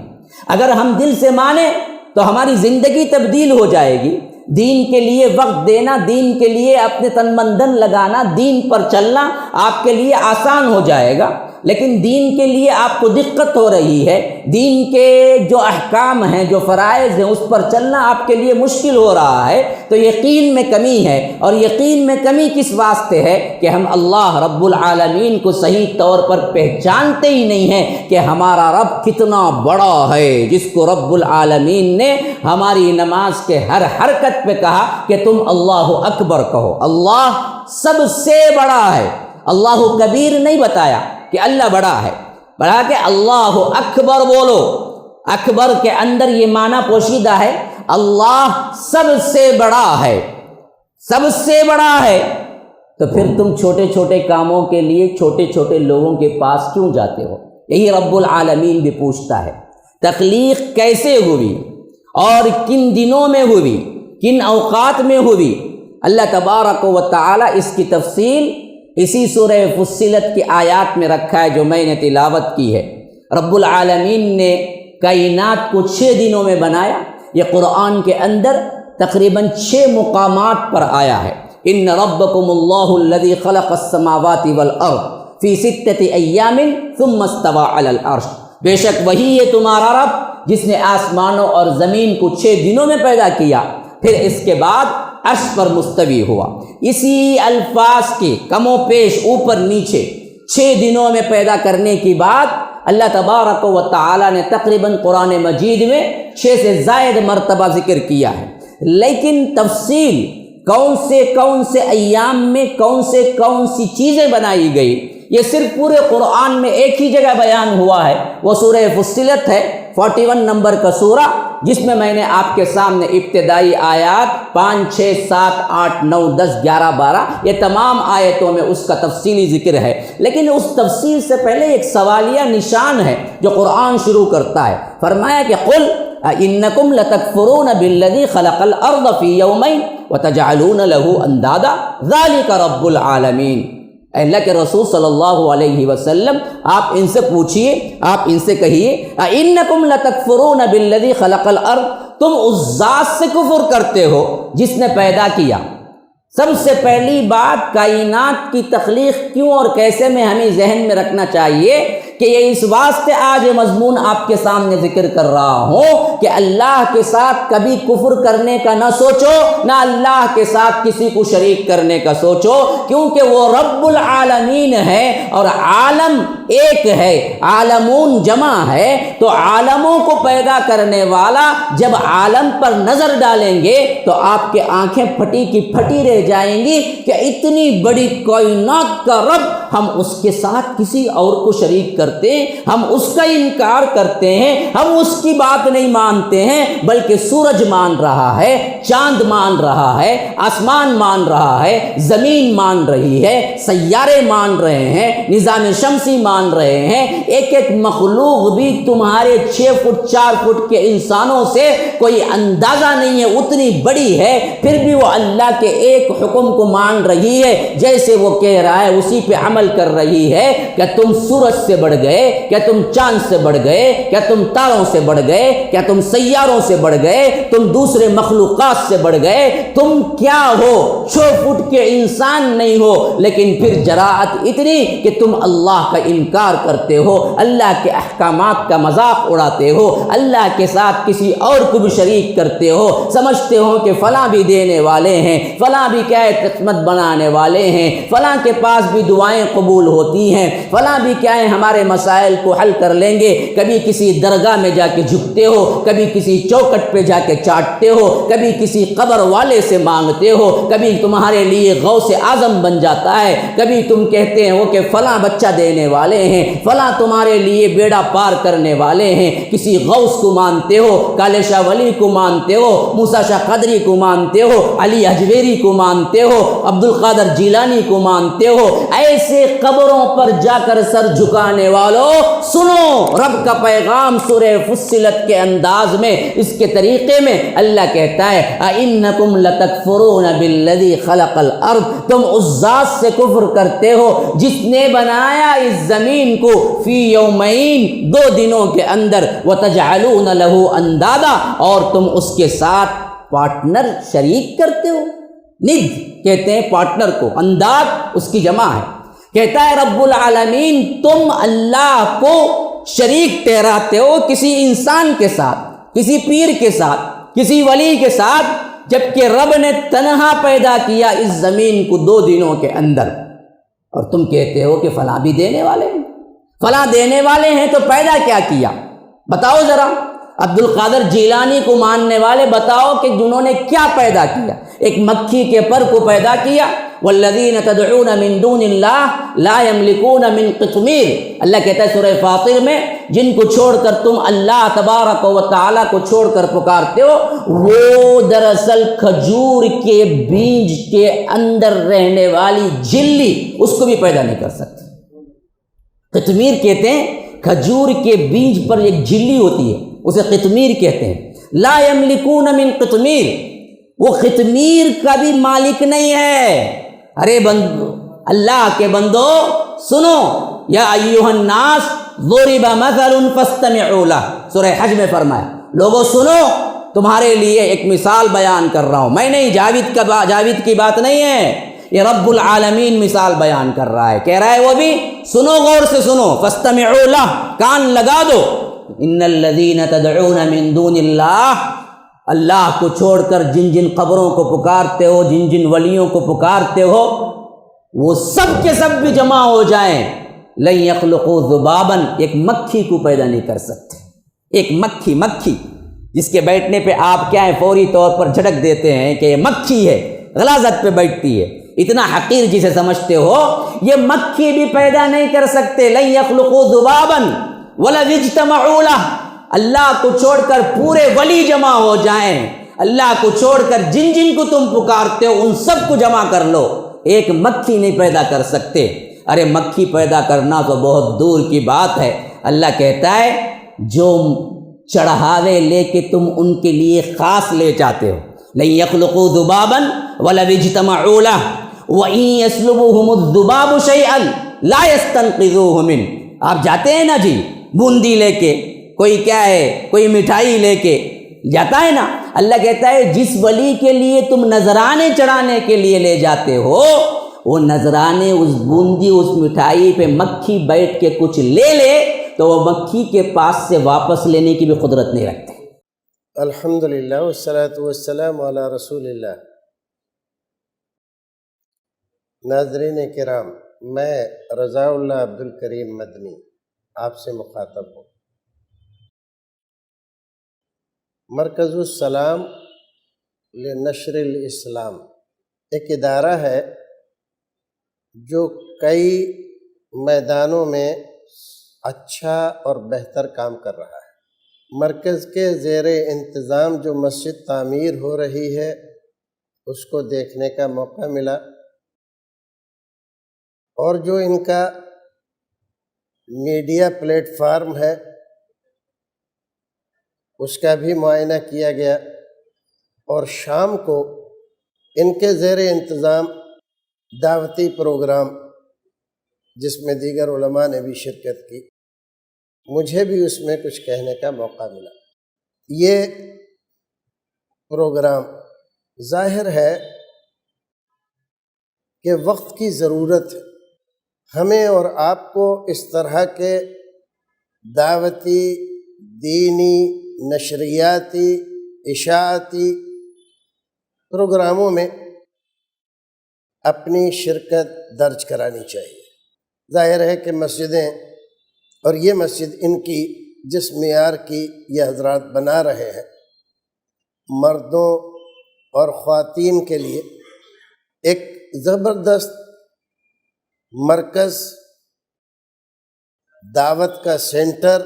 اگر ہم دل سے مانیں تو ہماری زندگی تبدیل ہو جائے گی۔ دین کے لیے وقت دینا، دین کے لیے اپنے تن من دھن لگانا، دین پر چلنا آپ کے لیے آسان ہو جائے گا۔ لیکن دین کے لیے آپ کو دقت ہو رہی ہے، دین کے جو احکام ہیں، جو فرائض ہیں، اس پر چلنا آپ کے لیے مشکل ہو رہا ہے، تو یقین میں کمی ہے۔ اور یقین میں کمی کس واسطے ہے؟ کہ ہم اللہ رب العالمین کو صحیح طور پر پہچانتے ہی نہیں ہیں کہ ہمارا رب کتنا بڑا ہے، جس کو رب العالمین نے ہماری نماز کے ہر حرکت پہ کہا کہ تم اللہ اکبر کہو۔ اللہ سب سے بڑا ہے، اللہ کبیر نہیں بتایا کہ اللہ بڑا ہے، بڑا کہ اللہ اکبر بولو۔ اکبر کے اندر یہ معنی پوشیدہ ہے، اللہ سب سے بڑا ہے، سب سے بڑا ہے۔ تو پھر تم چھوٹے چھوٹے کاموں کے لیے چھوٹے چھوٹے لوگوں کے پاس کیوں جاتے ہو؟ یہی رب العالمین بھی پوچھتا ہے۔ تخلیق کیسے ہوئی اور کن دنوں میں ہوئی، کن اوقات میں ہوئی؟ اللہ تبارک و تعالی اس کی تفصیل اسی سورہ فصلت کی آیات میں رکھا ہے جو میں نے تلاوت کی ہے۔ رب العالمین نے کائنات کو 6 دنوں میں بنایا۔ یہ قرآن کے اندر تقریباً 6 مقامات پر آیا ہے۔ ان ربکم اللہ الذی خلق السماوات والارض فی 6 ایام ثم استوى علی العرش، بے شک وہی ہے تمہارا رب جس نے آسمانوں اور زمین کو 6 دنوں میں پیدا کیا، پھر اس کے بعد عرش پر مستوی ہوا۔ اسی الفاظ کے کم و بیش اوپر نیچے 6 دنوں میں پیدا کرنے کی بات اللہ تبارک و تعالی نے تقریباً قرآن مجید میں 6 سے زائد مرتبہ ذکر کیا ہے، لیکن تفصیل کون سے ایام میں کون سی چیزیں بنائی گئی، یہ صرف پورے قرآن میں ایک ہی جگہ بیان ہوا ہے، وہ سورہ فصلت ہے، 41 نمبر کا سورہ، جس میں میں نے آپ کے سامنے ابتدائی آیات 5 6 7 8 9 10 11 12 یہ تمام آیتوں میں اس کا تفصیلی ذکر ہے۔ لیکن اس تفصیل سے پہلے ایک سوالیہ نشان ہے جو قرآن شروع کرتا ہے۔ فرمایا کہ قل اِنَّكُمْ لَتَكْفُرُونَ بِالَّذِي خَلَقَ الْأَرْضَ فِي يَوْمَيْنِ وَتَجْعَلُونَ لَهُ أَنْدَادًا ذَلِكَ رَبُّ الْعَالَمِينَ۔ اے اللہ کے رسول صلی اللہ علیہ وسلم، آپ ان سے پوچھئے، آپ ان سے کہیے اِنَّكُمْ لَتَكْفُرُونَ بِالَّذِي خَلَقَ الْأَرْضَ، تم اس ذات سے کفر کرتے ہو جس نے پیدا کیا۔ سب سے پہلی بات کائنات کی تخلیق کیوں اور کیسے میں ہمیں ذہن میں رکھنا چاہیے کہ یہ اس واسطے آج یہ مضمون آپ کے سامنے ذکر کر رہا ہوں کہ اللہ کے ساتھ کبھی کفر کرنے کا نہ سوچو، نہ اللہ کے ساتھ کسی کو شریک کرنے کا سوچو، کیونکہ وہ رب العالمین ہے اور عالم ایک ہے، عالمون جمع ہے، تو عالموں کو پیدا کرنے والا جب عالم پر نظر ڈالیں گے تو آپ کے آنکھیں پھٹی کی پھٹی رہ جائیں گی کہ اتنی بڑی کائنات کا رب، ہم اس کے ساتھ کسی اور کو شریک کرتے ہیں، ہم اس کا انکار کرتے ہیں، ہم اس کی بات نہیں مانتے ہیں، بلکہ سورج مان رہا ہے، چاند مان رہا ہے، آسمان مان رہا ہے، زمین مان رہی ہے، سیارے مان رہے ہیں، نظام شمسی مان رہے ہیں، ایک ایک مخلوق بھی تمہارے 6 فٹ 4 فٹ کے انسانوں سے کوئی اندازہ نہیں ہے، اتنی بڑی ہے، پھر بھی وہ اللہ کے ایک حکم کو مان رہی ہے، جیسے وہ کہہ رہا ہے اسی پہ عمل کر رہی ہے۔ کہ تم سورج سے بڑھ گئے، کیا تم چاند سے بڑھ گئے، کیا تم تاروں سے بڑھ گئے، کیا تم سیاروں سے بڑھ گئے، تم دوسرے مخلوقات سے بڑھ گئے، تم کیا ہو؟ 6 فٹ کے انسان نہیں ہو، لیکن پھر جراءت اتنی کہ تم اللہ کا انکار کرتے ہو، اللہ کے احکامات کا مذاق اڑاتے ہو، اللہ کے ساتھ کسی اور کو بھی شریک کرتے ہو، سمجھتے ہو کہ فلاں بھی دینے والے ہیں، فلاں بھی کیا ہے قسمت بنانے والے ہیں، فلاں کے پاس بھی دعائیں قبول ہوتی ہیں، فلاں بھی کیا ہے ہمارے مسائل کو حل کر لیں گے۔ کبھی کسی درگاہ میں جا کے جھکتے ہو، کبھی کسی چوکٹ پہ جا کے چاٹتے ہو، کبھی کسی قبر والے سے مانگتے ہو، کبھی تمہارے لیے غوث اعظم بن جاتا ہے، کبھی تم کہتے ہو کہ فلاں بچہ دینے والے ہیں، فلاں تمہارے لیے بیڑا پار کرنے والے ہیں، کسی غوث کو مانتے ہو، کالے شاہ ولی کو مانتے ہو، موسیٰ شاہ قدری کو مانتے ہو، علی حجویری کو مانتے ہو، عبد القادر جیلانی کو مانتے ہو۔ ایسے قبروں پر جا کر سر جھکانے والوں، سنو رب کا پیغام سورہ فصلت کے انداز میں، اس کے طریقے میں اللہ کہتا ہے اَإِنَّكُمْ لَتَكْفُرُونَ بِالَّذِي خَلَقَ الْأَرْضَ، تم اس ذات سے کفر کرتے ہو جس نے بنایا اس زمین کو فی یومین 2 دنوں کے اندر، وَتَجْعَلُونَ لَهُ أَنْدَادًا، اور تم اس کے ساتھ پارٹنر شریک کرتے ہو۔ ند کہتے ہیں پارٹنر کو، انداد اس کی جمع ہے۔ کہتا ہے رب العالمین تم اللہ کو شریک ٹھہراتے ہو کسی انسان کے ساتھ، کسی پیر کے ساتھ، کسی ولی کے ساتھ، جبکہ رب نے تنہا پیدا کیا اس زمین کو 2 دنوں کے اندر، اور تم کہتے ہو کہ فلاں بھی دینے والے ہیں، فلاں دینے والے ہیں تو پیدا کیا کیا؟ بتاؤ ذرا، عبد القادر جیلانی کو ماننے والے بتاؤ کہ جنہوں نے کیا پیدا کیا؟ ایک مکھی کے پر کو پیدا کیا، والذین تدعون من دون اللہ لا یملکون من قطمیر، اللہ کہتا ہے سورہ فاطر میں، جن کو چھوڑ کر تم اللہ تبارک و تعالیٰ کو چھوڑ کر پکارتے ہو، وہ دراصل کھجور کے بیج کے اندر رہنے والی جھلی اس کو بھی پیدا نہیں کر سکتے۔ قطمیر کہتے ہیں کھجور کے بیج پر ایک جھلی ہوتی ہے، اسے قطمیر کہتے ہیں۔ لا یملکون من قطمیر، وہ قطمیر کا بھی مالک نہیں ہے۔ ارے بندو، اللہ کے بندو سنو، یا ایھا الناس ضرب مثل فاستمعوا لہ، سورہ حج میں فرمایا لوگوں سنو، تمہارے لیے ایک مثال بیان کر رہا ہوں، میں نہیں، جاوید کی بات نہیں ہے، یہ رب العالمین مثال بیان کر رہا ہے، کہہ رہا ہے وہ بھی سنو، غور سے سنو، فاستمعوا لہ، کان لگا دو، ان الذین تدعون من دون اللہ، اللہ کو چھوڑ کر جن جن قبروں کو پکارتے ہو، جن جن ولیوں کو پکارتے ہو، وہ سب کے سب بھی جمع ہو جائیں، لن یخلقوا ذبابا، ایک مکھی کو پیدا نہیں کر سکتے۔ ایک مکھی جس کے بیٹھنے پہ آپ کیا ہے فوری طور پر جھٹک دیتے ہیں کہ یہ مکھی ہے، غلاظت پہ بیٹھتی ہے، اتنا حقیر جسے سمجھتے ہو، یہ مکھی بھی پیدا نہیں کر سکتے۔ لن یخلقوا ذبابا ولو اجتمعوا لہ، اللہ کو چھوڑ کر پورے ولی جمع ہو جائیں، اللہ کو چھوڑ کر جن جن کو تم پکارتے ہو ان سب کو جمع کر لو، ایک مکھی نہیں پیدا کر سکتے۔ ارے مکھی پیدا کرنا تو بہت دور کی بات ہے، اللہ کہتا ہے جو چڑھاوے لے کے تم ان کے لیے خاص لے جاتے ہو، لن یخلقوا ذبابا ولو اجتمعوا لہ وَإِن يَسْلُبُهُمُ الذُّبَابُ شَيْئًا لَا يَسْتَنقِذُوهُ مِنْهُ، آپ جاتے ہیں نا جی بوندی لے کے، کوئی کیا ہے کوئی مٹھائی لے کے جاتا ہے نا، اللہ کہتا ہے جس ولی کے لیے تم نذرانے چڑھانے کے لیے لے جاتے ہو، وہ نذرانے، اس بوندی، اس مٹھائی پہ مکھی بیٹھ کے کچھ لے لے تو وہ مکھی کے پاس سے واپس لینے کی بھی قدرت نہیں رکھتے۔ الحمدللہ والصلاة والسلام علی رسول اللہ۔ ناظرین کرام، میں رضا اللہ عبدالکریم مدنی آپ سے مخاطب ہوں۔ مرکز السلام لنشر الاسلام ایک ادارہ ہے جو کئی میدانوں میں اچھا اور بہتر کام کر رہا ہے۔ مرکز کے زیر انتظام جو مسجد تعمیر ہو رہی ہے اس کو دیکھنے کا موقع ملا، اور جو ان کا میڈیا پلیٹ فارم ہے اس کا بھی معائنہ کیا گیا، اور شام کو ان کے زیر انتظام دعوتی پروگرام جس میں دیگر علماء نے بھی شرکت کی، مجھے بھی اس میں کچھ کہنے کا موقع ملا۔ یہ پروگرام ظاہر ہے کہ وقت کی ضرورت ہے، ہمیں اور آپ کو اس طرح کے دعوتی، دینی، نشریاتی، اشاعتی پروگراموں میں اپنی شرکت درج کرانی چاہیے۔ ظاہر ہے کہ مسجدیں، اور یہ مسجد ان کی جس معیار کی یہ حضرات بنا رہے ہیں، مردوں اور خواتین کے لیے ایک زبردست مرکز، دعوت کا سینٹر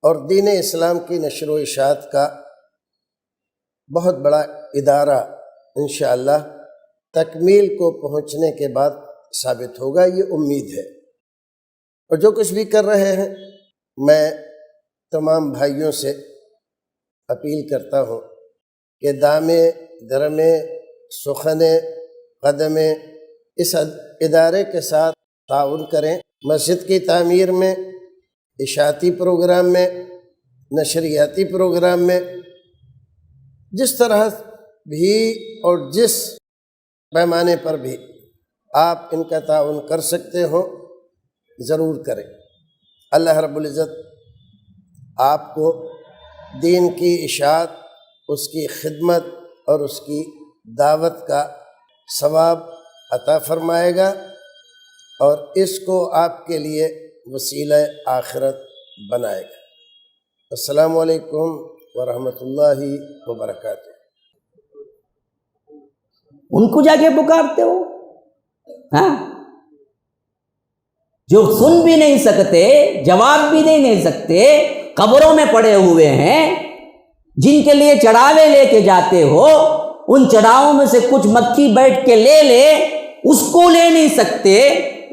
اور دین اسلام کی نشر و اشاعت کا بہت بڑا ادارہ انشاءاللہ تکمیل کو پہنچنے کے بعد ثابت ہوگا، یہ امید ہے۔ اور جو کچھ بھی کر رہے ہیں، میں تمام بھائیوں سے اپیل کرتا ہوں کہ دامے درمے سخنے قدمے اس ادارے کے ساتھ تعاون کریں، مسجد کی تعمیر میں، اشاعتی پروگرام میں، نشریاتی پروگرام میں، جس طرح بھی اور جس پیمانے پر بھی آپ ان کا تعاون کر سکتے ہو ضرور کریں۔ اللہ رب العزت آپ کو دین کی اشاعت، اس کی خدمت اور اس کی دعوت کا ثواب عطا فرمائے گا، اور اس کو آپ کے لیے وسیلہ آخرت بنائے گا۔ السلام علیکم ورحمۃ اللہ وبرکاتہ۔ ان کو جا کے پکارتے ہو، ہاں، جو سن بھی نہیں سکتے، جواب بھی نہیں سکتے، قبروں میں پڑے ہوئے ہیں، جن کے لیے چڑھاوے لے کے جاتے ہو، ان چڑھاووں میں سے کچھ مکھی بیٹھ کے لے لے، اس کو لے نہیں سکتے۔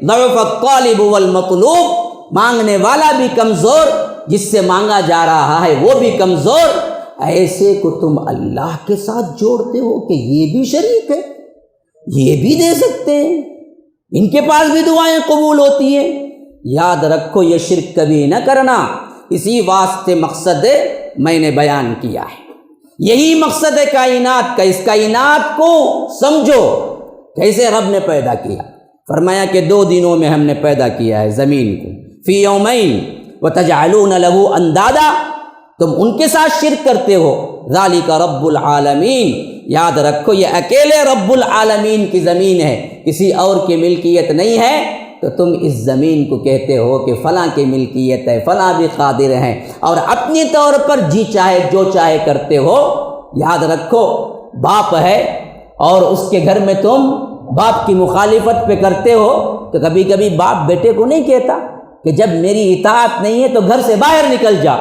ضعف الطالب والمطلوب، مانگنے والا بھی کمزور، جس سے مانگا جا رہا ہے وہ بھی کمزور، ایسے کو تم اللہ کے ساتھ جوڑتے ہو کہ یہ بھی شریک ہے، یہ بھی دے سکتے ہیں، ان کے پاس بھی دعائیں قبول ہوتی ہیں۔ یاد رکھو یہ شرک کبھی نہ کرنا، اسی واسطے مقصد میں نے بیان کیا ہے، یہی مقصد ہے کائنات کا۔ اس کائنات کو سمجھو کیسے رب نے پیدا کیا۔ فرمایا کہ 2 دنوں میں ہم نے پیدا کیا ہے زمین کو، فی یومین وتجعلون له اندادا، تم ان کے ساتھ شرک کرتے ہو، ذالک رب العالمین، یاد رکھو یہ اکیلے رب العالمین کی زمین ہے، کسی اور کی ملکیت نہیں ہے۔ تو تم اس زمین کو کہتے ہو کہ فلاں کی ملکیت ہے، فلاں بھی قادر ہیں، اور اپنی طور پر جی چاہے جو چاہے کرتے ہو۔ یاد رکھو باپ ہے اور اس کے گھر میں تم باپ کی مخالفت پہ کرتے ہو، تو کبھی کبھی باپ بیٹے کو نہیں کہتا کہ جب میری اطاعت نہیں ہے تو گھر سے باہر نکل جا۔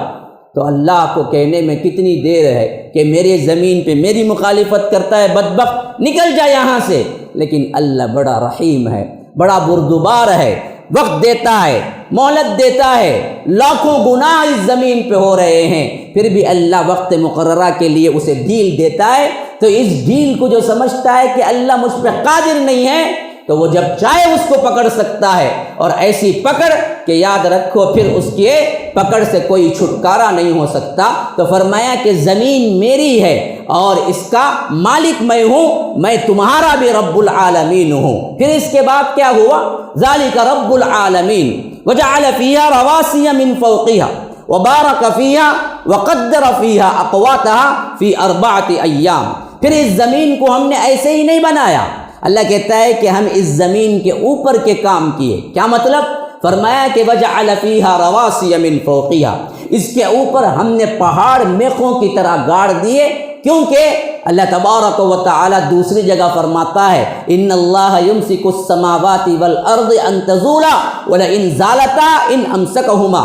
تو اللہ کو کہنے میں کتنی دیر ہے کہ میرے زمین پہ میری مخالفت کرتا ہے بدبخت، نکل جا یہاں سے۔ لیکن اللہ بڑا رحیم ہے، بڑا بردبار ہے، وقت دیتا ہے، مہلت دیتا ہے، لاکھوں گناہ اس زمین پہ ہو رہے ہیں، پھر بھی اللہ وقت مقررہ کے لیے اسے ڈھیل دیتا ہے۔ تو اس ڈھیل کو جو سمجھتا ہے کہ اللہ مجھ پہ قادر نہیں ہے، تو وہ جب چاہے اس کو پکڑ سکتا ہے، اور ایسی پکڑ کہ یاد رکھو پھر اس کے پکڑ سے کوئی چھٹکارا نہیں ہو سکتا۔ تو فرمایا کہ زمین میری ہے اور اس کا مالک میں ہوں، میں تمہارا بھی رب العالمین ہوں۔ پھر اس کے بعد کیا ہوا؟ ذالک رب العالمین وجعل فیہا رواسی من فوقہا وبارک فیہا وقدر فیہا اقواتہا فی 4 ایام۔ پھر اس زمین کو ہم نے ایسے ہی نہیں بنایا، اللہ کہتا ہے کہ ہم اس زمین کے اوپر کے کام کیے۔ کیا مطلب؟ فرمایا کہ وجعل فیہا رواسی من فوقہا، اس کے اوپر ہم نے پہاڑ میخوں کی طرح گاڑ دیے، کیونکہ اللہ تبارک و تعالی دوسری جگہ فرماتا ہے ان اللہ یمسک السماوات والارض ان تزولا ولئن زالتا ان امسکہما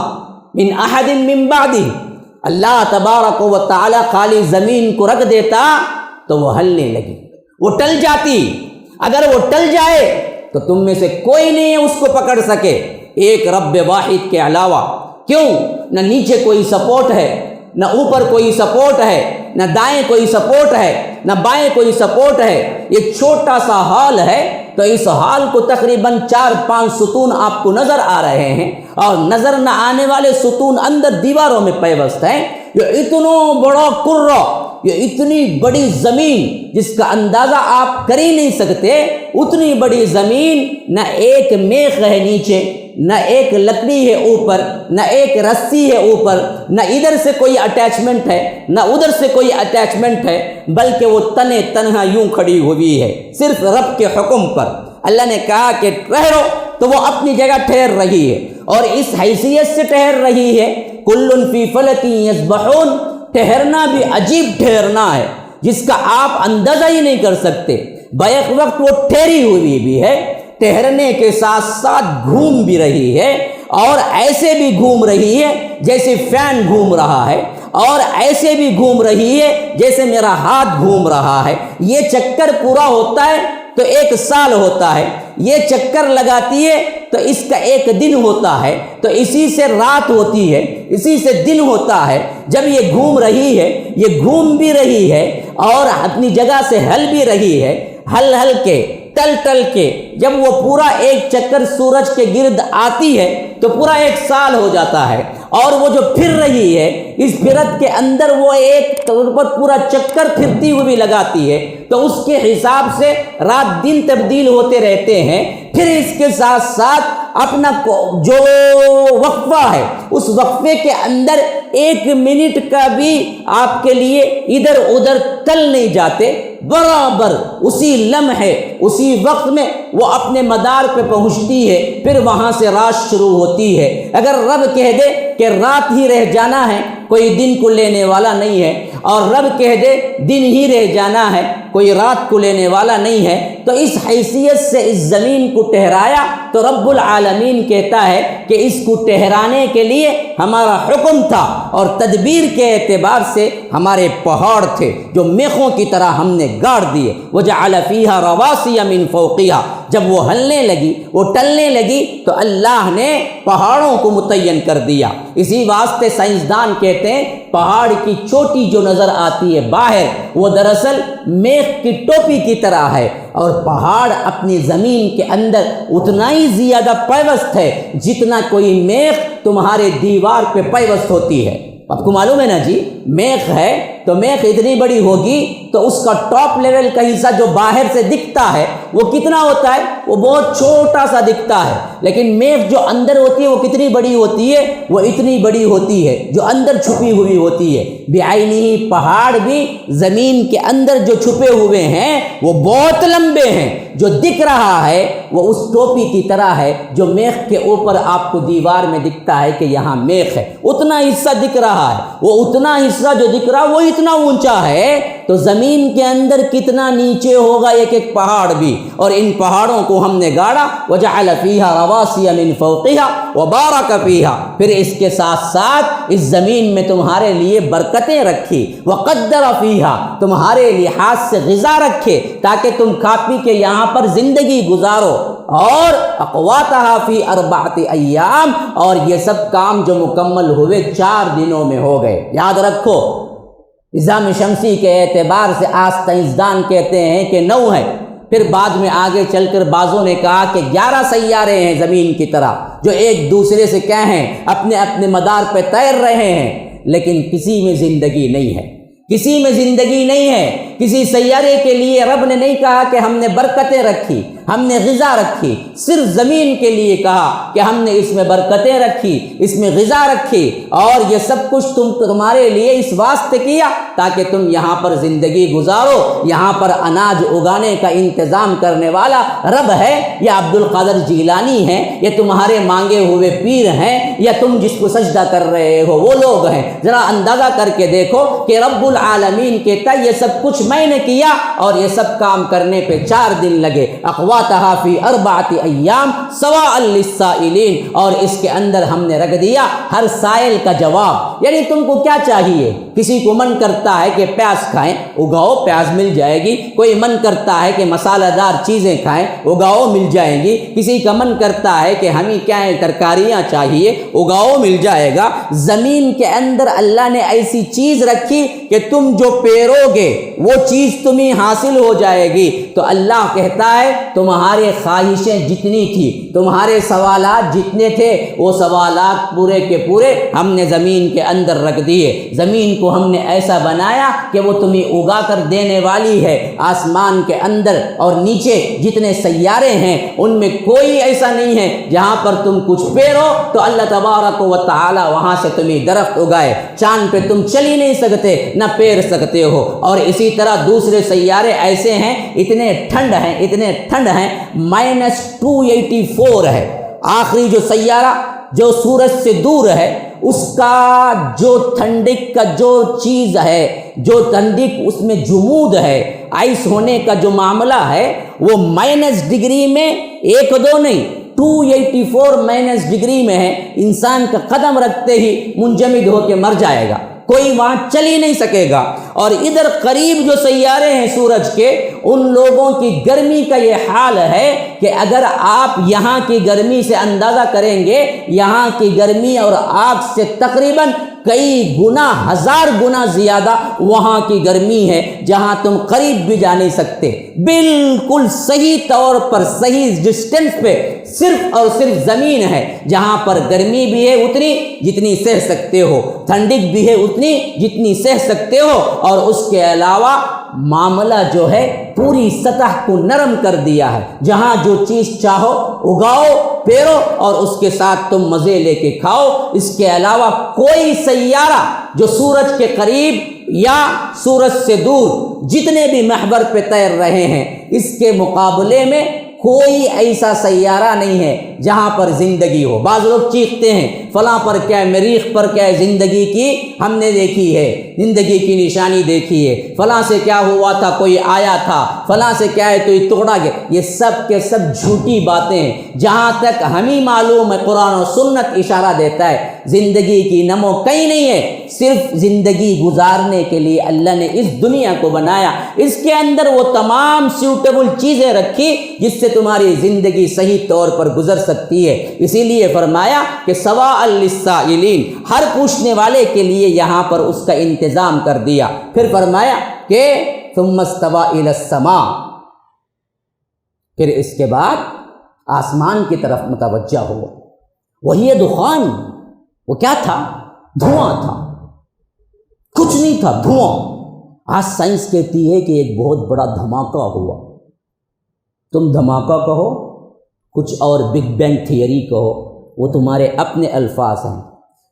من احد من بعدہ۔ اللہ تبارک و تعالی خالی زمین کو رکھ دیتا تو وہ ہلنے لگی، وہ ٹل جاتی۔ اگر وہ ٹل جائے تو تم میں سے کوئی نہیں اس کو پکڑ سکے ایک رب واحد کے علاوہ۔ کیوں؟ نہ نیچے کوئی سپورٹ ہے، نہ اوپر کوئی سپورٹ ہے، نہ دائیں کوئی سپورٹ ہے، نہ بائیں کوئی سپورٹ ہے۔ یہ چھوٹا سا ہال ہے، تو اس ہال کو تقریباً 4-5 ستون آپ کو نظر آ رہے ہیں، اور نظر نہ آنے والے ستون اندر دیواروں میں پیوست ہیں۔ یہ اتنا بڑا کرہ، یہ اتنی بڑی زمین جس کا اندازہ آپ کر ہی نہیں سکتے، اتنی بڑی زمین، نہ ایک میخ ہے نیچے، نہ ایک لکڑی ہے اوپر، نہ ایک رسی ہے اوپر، نہ ادھر سے کوئی اٹیچمنٹ ہے، نہ ادھر سے کوئی اٹیچمنٹ ہے، بلکہ وہ تنے تنہا یوں کھڑی ہوئی ہے صرف رب کے حکم پر۔ اللہ نے کہا کہ ٹھہرو تو وہ اپنی جگہ ٹھہر رہی ہے، اور اس حیثیت سے ٹھہر رہی ہے کل فی فلک یسبحون، ٹھہرنا بھی عجیب ٹھہرنا ہے جس کا آپ اندازہ ہی نہیں کر سکتے۔ بیک وقت وہ ٹھہری ہوئی بھی ہے، ٹھہرنے کے ساتھ ساتھ گھوم بھی رہی ہے، اور ایسے بھی گھوم رہی ہے جیسے فین گھوم رہا ہے، اور ایسے بھی گھوم رہی ہے جیسے میرا ہاتھ گھوم رہا ہے۔ یہ چکر پورا ہوتا ہے تو 1 سال ہوتا ہے، یہ چکر لگاتی ہے تو اس کا 1 دن ہوتا ہے، تو اسی سے رات ہوتی ہے، اسی سے دن ہوتا ہے۔ جب یہ گھوم رہی ہے، یہ گھوم بھی رہی ہے اور اپنی جگہ سے ہل بھی رہی ہے، ہل کے ٹل کے جب وہ پورا 1 چکر سورج کے گرد آتی ہے تو پورا 1 سال ہو جاتا ہے، اور وہ جو پھر رہی ہے اس پھرت کے اندر وہ ایک طور پر پورا چکر پھرتی ہوئی لگاتی ہے، تو اس کے حساب سے رات دن تبدیل ہوتے رہتے ہیں۔ پھر اس کے ساتھ ساتھ اپنا جو وقفہ ہے اس وقفے کے اندر 1 منٹ کا بھی آپ کے لیے ادھر ادھر ٹل نہیں جاتے، برابر اسی لمحے اسی وقت میں وہ اپنے مدار پہ پہنچتی ہے، پھر وہاں سے رات شروع ہوتی ہے۔ اگر رب کہہ دے کہ رات ہی رہ جانا ہے، کوئی دن کو لینے والا نہیں ہے، اور رب کہہ دے دن ہی رہ جانا ہے، کوئی رات کو لینے والا نہیں ہے، تو اس حیثیت سے اس زمین کو ٹھہرایا تو رب العالمین کہتا ہے کہ اس کو ٹھہرانے کے لیے ہمارا حکم تھا، اور تدبیر کے اعتبار سے ہمارے پہاڑ تھے جو میخوں کی طرح ہم نے گاڑ دیے۔ وجعل فیہا رواسی من فوقہا، جب وہ ہلنے لگی، وہ ٹلنے لگی، تو اللہ نے پہاڑوں کو متعین کر دیا۔ اسی واسطے سائنسدان کہتے ہیں پہاڑ کی چوٹی جو نظر آتی ہے باہر، وہ دراصل میخ کی ٹوپی کی طرح ہے، اور پہاڑ اپنی زمین کے اندر اتنا ہی زیادہ پیوست ہے جتنا کوئی میخ تمہارے دیوار پہ پیوست ہوتی ہے۔ آپ کو معلوم ہے نا جی، میخ ہے تو میخ اتنی بڑی ہوگی تو اس کا ٹاپ لیول کا حصہ جو باہر سے دکھتا ہے وہ کتنا ہوتا ہے؟ وہ بہت چھوٹا سا دکھتا ہے، لیکن میخ جو اندر ہوتی ہے وہ کتنی بڑی ہوتی ہے؟ وہ اتنی بڑی ہوتی ہے جو اندر چھپی ہوئی ہوتی ہے۔ بعینہ، پہاڑ بھی زمین کے اندر جو چھپے ہوئے ہیں وہ بہت لمبے ہیں، جو دکھ رہا ہے وہ اس ٹوپی کی طرح ہے جو میخ کے اوپر آپ کو دیوار میں دکھتا ہے کہ یہاں میخ ہے، اتنا حصہ دکھ رہا ہے، وہ اتنا حصہ جو دکھ رہا ہے وہ اتنا اونچا ہے، تو زمین کے اندر کتنا نیچے ہوگا ایک ایک پہاڑ بھی، اور ان پہاڑوں کو ہم نے گاڑا۔ وجعل فیہا رواسی من فوقہا وبارک فیہا، پھر اس کے ساتھ ساتھ اس زمین میں تمہارے لیے برکتیں رکھی، وقدر فیہا، تمہارے لحاظ سے غذا رکھے تاکہ تم کھا پی کے یہاں پر زندگی گزارو، اور اقواتہا فی 4 ایام، اور یہ سب کام جو مکمل ہوئے 4 دنوں میں ہو گئے۔ یاد رکھو نظام شمسی کے اعتبار سے آج سائنسدان کہتے ہیں کہ 9 ہے، پھر بعد میں آگے چل کر بعضوں نے کہا کہ 11 سیارے ہیں زمین کی طرح جو ایک دوسرے سے کیا ہیں، اپنے اپنے مدار پہ تیر رہے ہیں، لیکن کسی میں زندگی نہیں ہے، کسی میں زندگی نہیں ہے۔ کسی سیارے کے لیے رب نے نہیں کہا کہ ہم نے برکتیں رکھی، ہم نے غذا رکھی، صرف زمین کے لیے کہا کہ ہم نے اس میں برکتیں رکھی، اس میں غذا رکھی، اور یہ سب کچھ تمہارے لیے اس واسطے کیا تاکہ تم یہاں پر زندگی گزارو۔ یہاں پر اناج اگانے کا انتظام کرنے والا رب ہے، یا عبد القادر جیلانی ہیں، یا تمہارے مانگے ہوئے پیر ہیں، یا تم جس کو سجدہ کر رہے ہو وہ لوگ ہیں۔ ذرا اندازہ کر کے دیکھو کہ رب العالمین کہتا ہے یہ سب کچھ میں نے کیا، اور یہ سب کام کرنے پہ 4 دن لگے۔ اقواتہا فی 4 ایام سواء للسائلین، اور اس کے اندر ہم نے رکھ دیا ہر سائل کا جواب۔ یعنی تم کو کیا چاہیے؟ کسی کو من کرتا ہے کہ پیاز کھائیں، اگاؤ، پیاز مل جائے گی۔ کوئی من کرتا ہے کہ مسالہ دار چیزیں کھائیں، اگاؤ، مل جائیں گی۔ کسی کا من کرتا ہے کہ ہمیں کیا ہے، ترکاریاں چاہیے، اگاؤ، مل جائے گا۔ زمین کے اندر اللہ نے ایسی چیز رکھی کہ تم جو پیرو گے وہ چیز تمہیں حاصل ہو جائے گی۔ تو اللہ کہتا ہے تمہارے خواہشیں جتنی تھی، تمہارے سوالات جتنے تھے، وہ سوالات پورے کے پورے ہم نے زمین کے اندر رکھ دیے۔ زمین کو ہم نے ایسا بنایا کہ وہ تمہیں اگا کر دینے والی ہے۔ آسمان کے اندر اور نیچے جتنے سیارے ہیں ان میں کوئی ایسا نہیں ہے جہاں پر تم کچھ پیرو تو اللہ تبارک و تعالی وہاں سے تمہیں درخت اگائے۔ چاند پہ تم چل ہی نہیں سکتے، نہ پیر سکتے ہو، اور اسی طرح دوسرے سیارے ایسے ہیں، اتنے ٹھنڈ ہیں، اتنے ٹھنڈ ہیں، -284 ہے۔ آخری جو سیارہ جو سورج سے دور ہے اس کا جو ٹھنڈک کا جو چیز ہے، جو ٹھنڈک اس میں جمود ہے، آئس ہونے کا جو معاملہ ہے، وہ -ڈگری میں 1-2 نہیں، 284 -ڈگری میں ہے۔ انسان کا قدم رکھتے ہی منجمد ہو کے مر جائے گا، کوئی وہاں چل ہی نہیں سکے گا۔ اور ادھر قریب جو سیارے ہیں سورج کے، ان لوگوں کی گرمی کا یہ حال ہے کہ اگر آپ یہاں کی گرمی سے اندازہ کریں گے، یہاں کی گرمی اور آگ سے تقریباً کئی گنا ہزار گنا زیادہ وہاں کی گرمی ہے جہاں تم قریب بھی جا نہیں سکتے. بالکل صحیح طور پر صحیح ڈسٹینس پہ صرف اور صرف زمین ہے جہاں پر گرمی بھی ہے اتنی جتنی سہ سکتے ہو، ٹھنڈک بھی ہے اتنی جتنی سہ سکتے ہو، اور اس کے علاوہ معاملہ جو ہے پوری سطح کو نرم کر دیا ہے. جہاں جو چیز چاہو اگاؤ پیرو اور اس کے ساتھ تم مزے لے کے کھاؤ. اس کے علاوہ کوئی سیارہ جو سورج کے قریب یا سورج سے دور جتنے بھی محور پہ تیر رہے ہیں، اس کے مقابلے میں کوئی ایسا سیارہ نہیں ہے جہاں پر زندگی ہو. بعض لوگ چیختے ہیں فلاں پر کیا ہے، مریخ پر کیا ہے، زندگی کی ہم نے دیکھی ہے، زندگی کی نشانی دیکھی ہے، فلاں سے کیا ہوا تھا، کوئی آیا تھا، فلاں سے کیا ہے تو یہ توڑا گیا. یہ سب کے سب جھوٹی باتیں ہیں. جہاں تک ہمیں معلوم ہے قرآن و سنت اشارہ دیتا ہے زندگی کی نمو کہیں نہیں ہے. صرف زندگی گزارنے کے لیے اللہ نے اس دنیا کو بنایا، اس کے اندر وہ تمام سیوٹیبل چیزیں رکھی جس سے تمہاری زندگی صحیح طور پر گزر سکتی ہے. اسی لیے فرمایا کہ سواء للسائلین، ہر پوچھنے والے کے لیے یہاں پر اس کا انتظام کر دیا. پھر فرمایا کہ ثم استوى الى السماء، پھر اس کے بعد آسمان کی طرف متوجہ ہو. وہی دخان، وہ کیا تھا؟ دھواں تھا، کچھ نہیں تھا، دھواں. آج سائنس کہتی ہے کہ ایک بہت بڑا دھماکہ ہوا. تم دھماکہ کہو، کچھ اور بگ بینگ تھیوری کہو، وہ تمہارے اپنے الفاظ ہیں.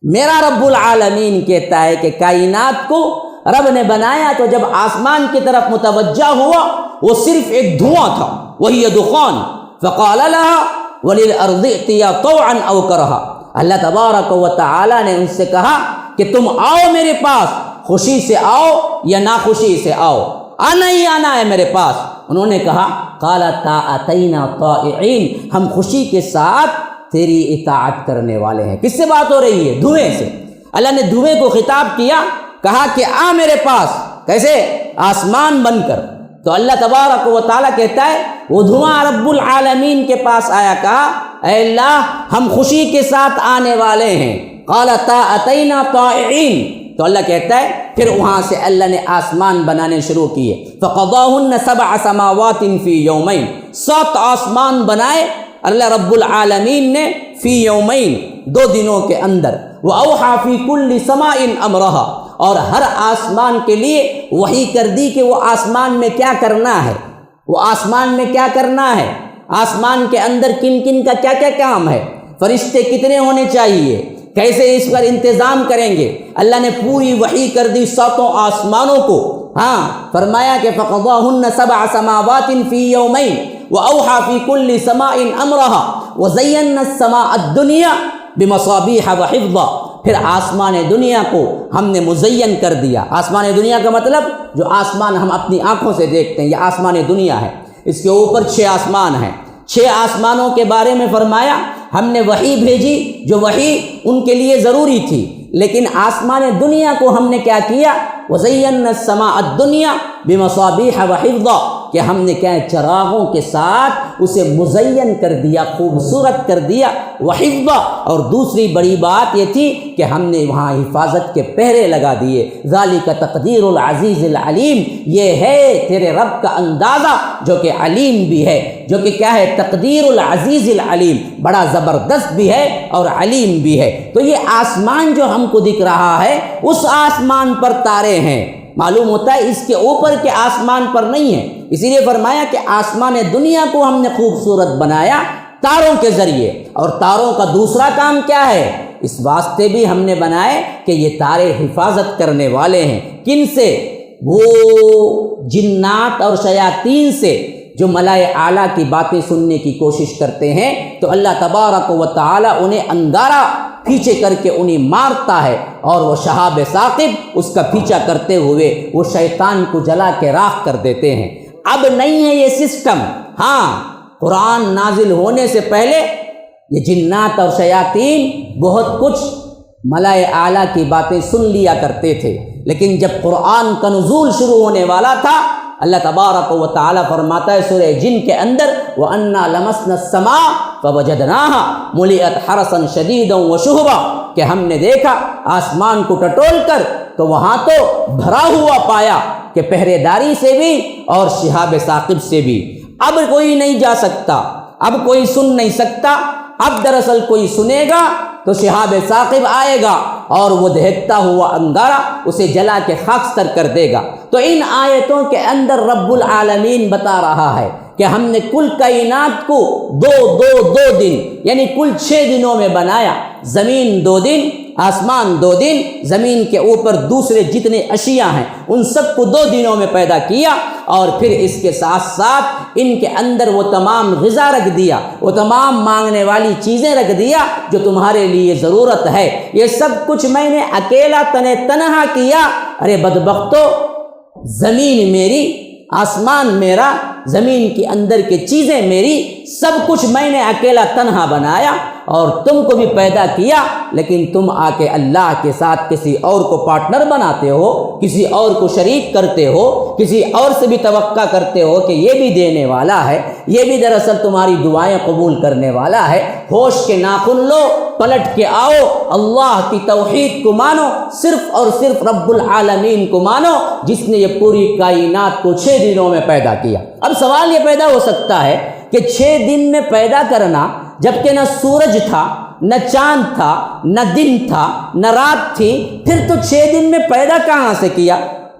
میرا رب العالمین کہتا ہے کہ کائنات کو رب نے بنایا تو جب آسمان کی طرف متوجہ ہوا وہ صرف ایک دھواں تھا. وہی دخان فقال لها وللارض ائتیا طوعا او کرہا. اللہ تبارک و تعالی نے ان سے کہا کہ تم آؤ میرے پاس، خوشی سے آؤ یا ناخوشی سے آؤ، آنا ہی آنا ہے میرے پاس. انہوں نے کہا قالتا اتینا طائعین، ہم خوشی کے ساتھ تیری اطاعت کرنے والے ہیں. کس سے بات ہو رہی ہے؟ دھویں سے. اللہ نے دھویں کو خطاب کیا، کہا کہ آ میرے پاس. کیسے؟ آسمان بن کر. تو اللہ تبارک و تعالیٰ کہتا ہے وہ دھواں رب العالمین کے پاس آیا، کہا اے اللہ ہم خوشی کے ساتھ آنے والے ہیں. قالتا اتینا طائعین. تو اللہ کہتا ہے پھر وہاں سے اللہ نے آسمان بنانے شروع کیے. فقضاہن 7 سماوات فی یومین، 7 آسمان بنائے اللہ رب العالمین نے فی یومین، 2 دنوں کے اندر. وأوحى فی کل سماء امرہا، اور ہر آسمان کے لیے وحی کر دی کہ وہ آسمان میں کیا کرنا ہے، وہ آسمان میں کیا کرنا ہے، آسمان کے اندر کن کن کا کیا کیا کام ہے، فرشتے کتنے ہونے چاہیے، کیسے اس پر انتظام کریں گے. اللہ نے پوری وحی کر دی 7 آسمانوں کو. ہاں فرمایا کہ فقضاہن 7 سماوات فی یومین وأوحى فی کل سماء امرہا وزینا السماء الدنیا بمصابیح وحفظا. پھر آسمان دنیا کو ہم نے مزین کر دیا. آسمان دنیا کا مطلب جو آسمان ہم اپنی آنکھوں سے دیکھتے ہیں یہ آسمان دنیا ہے. اس کے اوپر 6 آسمان ہیں. 6 آسمانوں کے بارے میں فرمایا ہم نے وحی بھیجی، جو وحی ان کے لیے ضروری تھی، لیکن آسمان دنیا کو ہم نے کیا کیا؟ وزینا السماء الدنیا بمصابیح وحفظا، کہ ہم نے کیا چراغوں کے ساتھ اسے مزین کر دیا، خوبصورت کر دیا، وحفظا. اور دوسری بڑی بات یہ تھی کہ ہم نے وہاں حفاظت کے پہرے لگا دیے. ذالک تقدیر العزیز العلیم، یہ ہے تیرے رب کا اندازہ جو کہ علیم بھی ہے، جو کہ کیا ہے؟ تقدیر العزیز العلیم، بڑا زبردست بھی ہے اور علیم بھی ہے. تو یہ آسمان جو ہم کو دکھ رہا ہے اس آسمان پر تارے ہیں. معلوم ہوتا ہے اس کے اوپر کے آسمان پر نہیں ہے. اسی لیے فرمایا کہ آسمان دنیا کو ہم نے خوبصورت بنایا تاروں کے ذریعے. اور تاروں کا دوسرا کام کیا ہے؟ اس واسطے بھی ہم نے بنائے کہ یہ تارے حفاظت کرنے والے ہیں. کن سے؟ وہ جنات اور شیاطین سے جو ملائے اعلیٰ کی باتیں سننے کی کوشش کرتے ہیں. تو اللہ تبارک و تعالی انہیں انگارہ پیچھے کر کے انہیں مارتا ہے، اور وہ شہاب ثاقب اس کا پیچھا کرتے ہوئے وہ شیطان کو جلا کے راکھ کر دیتے ہیں. اب نہیں ہے یہ سسٹم. ہاں قرآن نازل ہونے سے پہلے یہ جنات اور شیاطین بہت کچھ ملائے اعلیٰ کی باتیں سن لیا کرتے تھے، لیکن جب قرآن کا نزول شروع ہونے والا تھا اللہ تبارک و تعالی فرماتا ہے سورہ جن کے اندر وَأَنَّا لَمَسْنَا السَّمَاءَ فَوَجَدْنَاهَا مُلِئَتْ حَرَسًا شَدِيدًا وَشُهُبًا، کہ کہ ہم نے دیکھا آسمان کو ٹٹول کر تو وہاں تو بھرا ہوا پایا کہ پہرے داری سے بھی اور شہاب ثاقب سے بھی اب کوئی نہیں جا سکتا، اب کوئی سن نہیں سکتا۔ اب دراصل کوئی سنے گا تو شہاب ثاقب آئے گا اور وہ دہکتا ہوا انگارہ اسے جلا کے خاکستر کر دے گا۔ تو ان آیتوں کے اندر رب العالمین بتا رہا ہے کہ ہم نے کل کائنات کو دو دن یعنی کل 6 دنوں میں بنایا۔ زمین 2 دن، آسمان 2 دن، زمین کے اوپر دوسرے جتنے اشیاء ہیں ان سب کو 2 دنوں میں پیدا کیا، اور پھر اس کے ساتھ ساتھ ان کے اندر وہ تمام غذا رکھ دیا، وہ تمام مانگنے والی چیزیں رکھ دیا جو تمہارے لیے ضرورت ہے۔ یہ سب کچھ میں نے اکیلا تنہا کیا۔ ارے بدبختو، زمین میری، آسمان میرا، زمین کے اندر کی چیزیں میری، سب کچھ میں نے اکیلا تنہا بنایا اور تم کو بھی پیدا کیا، لیکن تم آ کے اللہ کے ساتھ کسی اور کو پارٹنر بناتے ہو، کسی اور کو شریک کرتے ہو، کسی اور سے بھی توقع کرتے ہو کہ یہ بھی دینے والا ہے، یہ بھی دراصل تمہاری دعائیں قبول کرنے والا ہے۔ ہوش کے ناخن لو، پلٹ کے آؤ، اللہ کی توحید کو مانو، صرف اور صرف رب العالمین کو مانو جس نے یہ پوری کائنات کو 6 دنوں میں پیدا کیا۔ اب سوال یہ پیدا ہو سکتا ہے کہ 6 دن میں پیدا کرنا، جبکہ نہ سورج تھا، نہ چاند تھا، نہ دن تھا، نہ رات تھی، پھر تو 6 دن میں پیدا کہاں سے کیا؟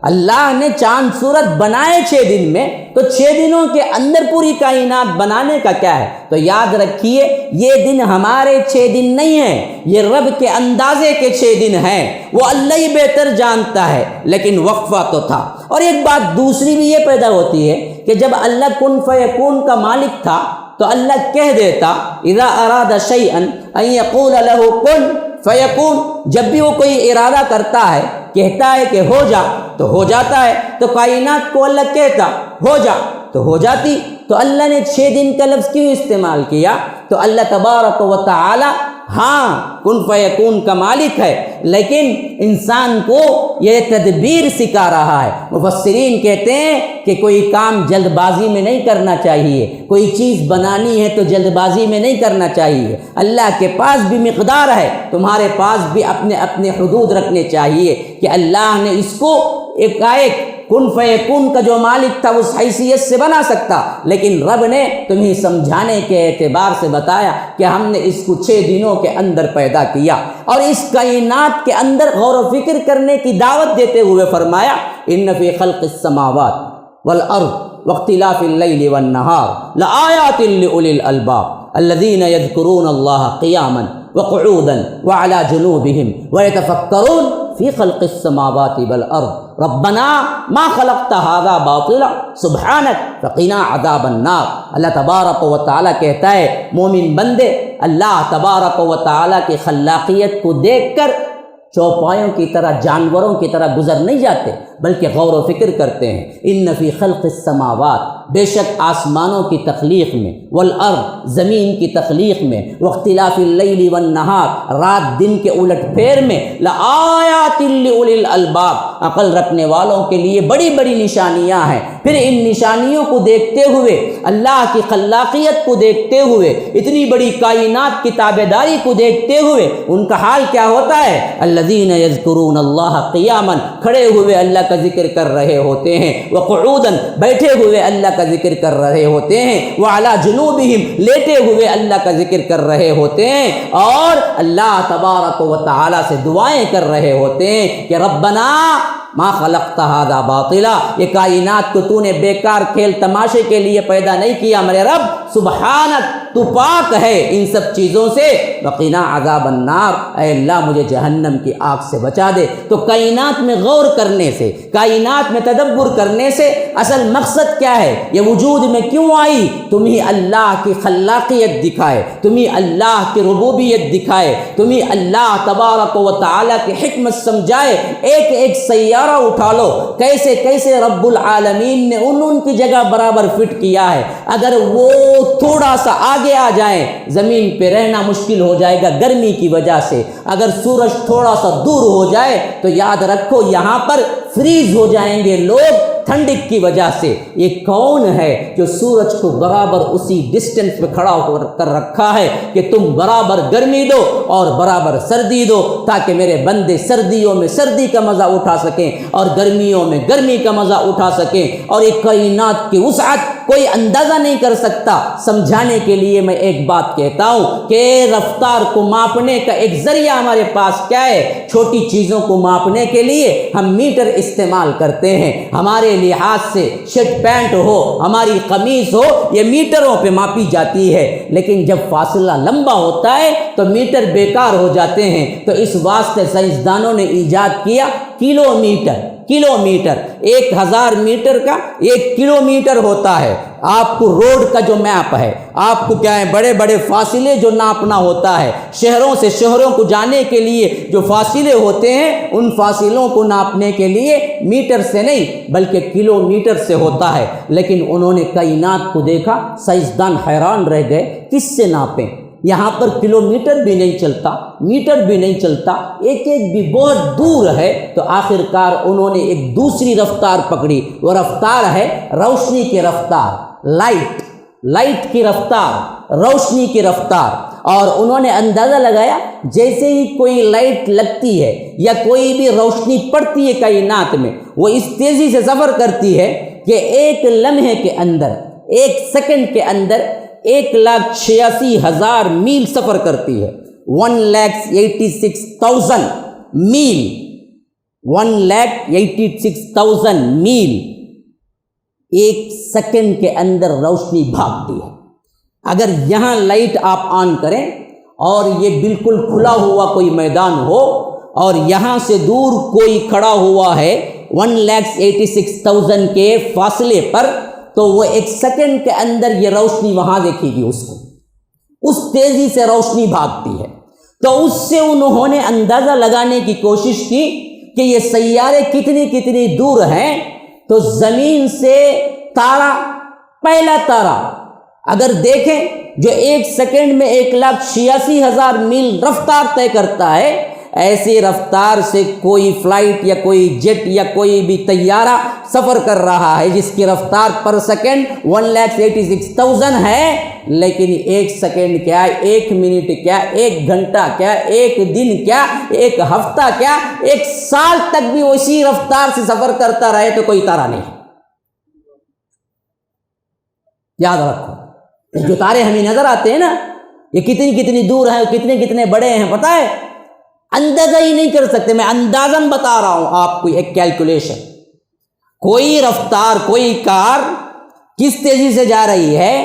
اللہ نے چاند سورج بنائے 6 دن میں، تو 6 دنوں کے اندر پوری کائنات بنانے کا کیا ہے؟ تو یاد رکھیے یہ دن ہمارے 6 دن نہیں ہیں، یہ رب کے اندازے کے 6 دن ہیں، وہ اللہ ہی بہتر جانتا ہے، لیکن وقفہ تو تھا۔ اور ایک بات دوسری بھی یہ پیدا ہوتی ہے کہ جب اللہ کن فیکون کا مالک تھا تو اللہ کہہ دیتا اذا اراد شیئا ان یقول له کن فیکون، جب بھی وہ کوئی ارادہ کرتا ہے، کہتا ہے کہ ہو جا تو ہو جاتا ہے۔ تو کائنات کو اللہ کہتا ہو جا تو ہو جاتی۔ تو اللہ نے 6 دن کا لفظ کیوں استعمال کیا؟ تو اللہ تبارک و تعالی ہاں کن فیکون کا مالک ہے، لیکن انسان کو یہ تدبیر سکھا رہا ہے۔ مفسرین کہتے ہیں کہ کوئی کام جلد بازی میں نہیں کرنا چاہیے، کوئی چیز بنانی ہے تو جلد بازی میں نہیں کرنا چاہیے۔ اللہ کے پاس بھی مقدار ہے، تمہارے پاس بھی اپنے حدود رکھنے چاہیے کہ اللہ نے اس کو ایک کن فیکون کا جو مالک تھا اس حیثیت سے بنا سکتا، لیکن رب نے تمہیں سمجھانے کے اعتبار سے بتایا کہ ہم نے اس کو 6 دنوں کے اندر پیدا کیا، اور اس کائنات کے اندر غور و فکر کرنے کی دعوت دیتے ہوئے فرمایا ان فی خلق السماوات والارض واختلاف اللیل والنہار لآیات لأولی الالباب الذین یذکرون اللہ قیاما وقعودا وعلى جنوبهم ويتفکرون فی خلق السماوات والارض ربنا ما خلقت هذا باطلا سبحانک فقنا عذاب النار۔ اللہ تبارک و تعالیٰ کہتا ہے مومن بندے اللہ تبارک و تعالیٰ کی خلاقیت کو دیکھ کر چوپایوں کی طرح، جانوروں کی طرح گزر نہیں جاتے، بلکہ غور و فکر کرتے ہیں۔ ان فی خلق السماوات، بے شک آسمانوں کی تخلیق میں، والارض، زمین کی تخلیق میں، واختلاف اللیل والنہار، رات دن کے الٹ پھیر میں، لآیات لأولی الالباب، عقل رکھنے والوں کے لیے بڑی بڑی نشانیاں ہیں۔ پھر ان نشانیوں کو دیکھتے ہوئے، اللہ کی خلاقیت کو دیکھتے ہوئے، اتنی بڑی کائنات کی تابعداری کو دیکھتے ہوئے ان کا حال کیا ہوتا ہے؟ الذین یذکرون اللہ قیاما، کھڑے ہوئے اللہ کا ذکر کر رہے ہوتے ہیں، وقعودا، بیٹھے ہوئے اللہ کا ذکر کر رہے ہوتے ہیں، وعلی جنوبہم، لیٹے ہوئے اللہ کا ذکر کر رہے ہوتے ہیں، اور اللہ تبارک و تعالی سے دعائیں کر رہے ہوتے ہیں کہ ربنا ما خلقت هذا باطلا، یہ کائنات کو تو نے بیکار کھیل تماشے کے لیے پیدا نہیں کیا میرے رب، سبحانک، تو پاک ہے ان سب چیزوں سے، وقنا عذاب النار، اے اللہ مجھے جہنم کی آگ سے بچا دے۔ تو کائنات میں غور کرنے سے، کائنات میں تدبر کرنے سے اصل مقصد کیا ہے؟ یہ وجود میں کیوں آئی؟ تمہیں اللہ کی خلاقیت دکھائے، تمہیں اللہ کی ربوبیت دکھائے، تمہیں اللہ تبارک و تعالیٰ کی حکمت سمجھائے۔ ایک ایک سیارہ اٹھا لو، کیسے کیسے رب العالمین نے ان کی جگہ برابر فٹ کیا ہے۔ اگر وہ تھوڑا سا آگے آ جائیں زمین پہ رہنا مشکل ہو جائے گا گرمی کی وجہ سے، اگر سورج تھوڑا سا دور ہو جائے تو یاد رکھو یہاں پر فریز ہو جائیں گے لوگ ٹھنڈک کی وجہ سے۔ یہ کون ہے جو سورج کو برابر اسی ڈسٹنس پہ کھڑا کر رکھا ہے کہ تم برابر گرمی دو اور برابر سردی دو، تاکہ میرے بندے سردیوں میں سردی کا مزہ اٹھا سکیں اور گرمیوں میں گرمی کا مزہ اٹھا سکیں۔ اور یہ کائنات کی وسعت کوئی اندازہ نہیں کر سکتا۔ سمجھانے کے لیے میں ایک بات کہتا ہوں کہ رفتار کو ماپنے کا ایک ذریعہ ہمارے پاس کیا ہے؟ چھوٹی چیزوں کو ماپنے کے لیے ہم میٹر استعمال کرتے ہیں۔ ہمارے لحاظ سے شرٹ پینٹ ہو، ہماری قمیص ہو، یہ میٹروں پہ ماپی جاتی ہے، لیکن جب فاصلہ لمبا ہوتا ہے تو میٹر بیکار ہو جاتے ہیں۔ تو اس واسطے سائنسدانوں نے ایجاد کیا کلومیٹر۔ 1000 میٹر کا 1 کلومیٹر ہوتا ہے۔ آپ کو روڈ کا جو میپ ہے، آپ کو کیا ہے، بڑے بڑے فاصلے جو ناپنا ہوتا ہے، شہروں سے شہروں کو جانے کے لیے جو فاصلے ہوتے ہیں، ان فاصلوں کو ناپنے کے لیے میٹر سے نہیں بلکہ کلومیٹر سے ہوتا ہے۔ لیکن انہوں نے کائنات کو دیکھا، سائنسدان حیران رہ گئے، کس سے ناپیں؟ یہاں پر کلومیٹر بھی نہیں چلتا، میٹر بھی نہیں چلتا، ایک بھی بہت دور ہے۔ تو آخر کار انہوں نے ایک دوسری رفتار پکڑی، وہ رفتار ہے روشنی کی رفتار، لائٹ کی رفتار، روشنی کی رفتار۔ اور انہوں نے اندازہ لگایا جیسے ہی کوئی لائٹ لگتی ہے یا کوئی بھی روشنی پڑتی ہے کائنات میں، وہ اس تیزی سے سفر کرتی ہے کہ ایک لمحے کے اندر، ایک سیکنڈ کے اندر 1,86,000 میل سفر کرتی ہے۔ 1,86,000 میل، 1,86,000 میل ایک سیکنڈ کے اندر روشنی بھاگتی ہے۔ اگر یہاں لائٹ آپ آن کریں اور یہ بالکل کھلا ہوا کوئی میدان ہو اور یہاں سے دور کوئی کھڑا ہوا ہے 1,86,000 کے فاصلے پر، تو وہ ایک سیکنڈ کے اندر یہ روشنی وہاں دیکھے گی، اس کو اس تیزی سے روشنی بھاگتی ہے۔ تو اس سے انہوں نے اندازہ لگانے کی کوشش کی کہ یہ سیارے کتنی دور ہیں۔ تو زمین سے تارا، پہلا تارا اگر دیکھیں جو ایک سیکنڈ میں 1,86,000 میل رفتار طے کرتا ہے، ایسی رفتار سے کوئی فلائٹ یا کوئی جیٹ یا کوئی بھی طیارہ سفر کر رہا ہے جس کی رفتار پر سیکنڈ 1,86,000 ہے، لیکن ایک سیکنڈ کیا، ایک منٹ کیا، ایک گھنٹہ کیا، ایک دن کیا، ایک ہفتہ کیا، ایک سال تک بھی اسی رفتار سے سفر کرتا رہے تو کوئی تارا نہیں۔ یاد رکھو، جو تارے ہمیں نظر آتے ہیں نا، یہ کتنی دور ہیں، کتنے بڑے ہیں، پتہ ہے، اندازہ ہی نہیں کر سکتے۔ میں اندازاً بتا رہا ہوں آپ کو ایک کیلکولیشن۔ کوئی رفتار، کوئی کار کس تیزی سے جا رہی ہے،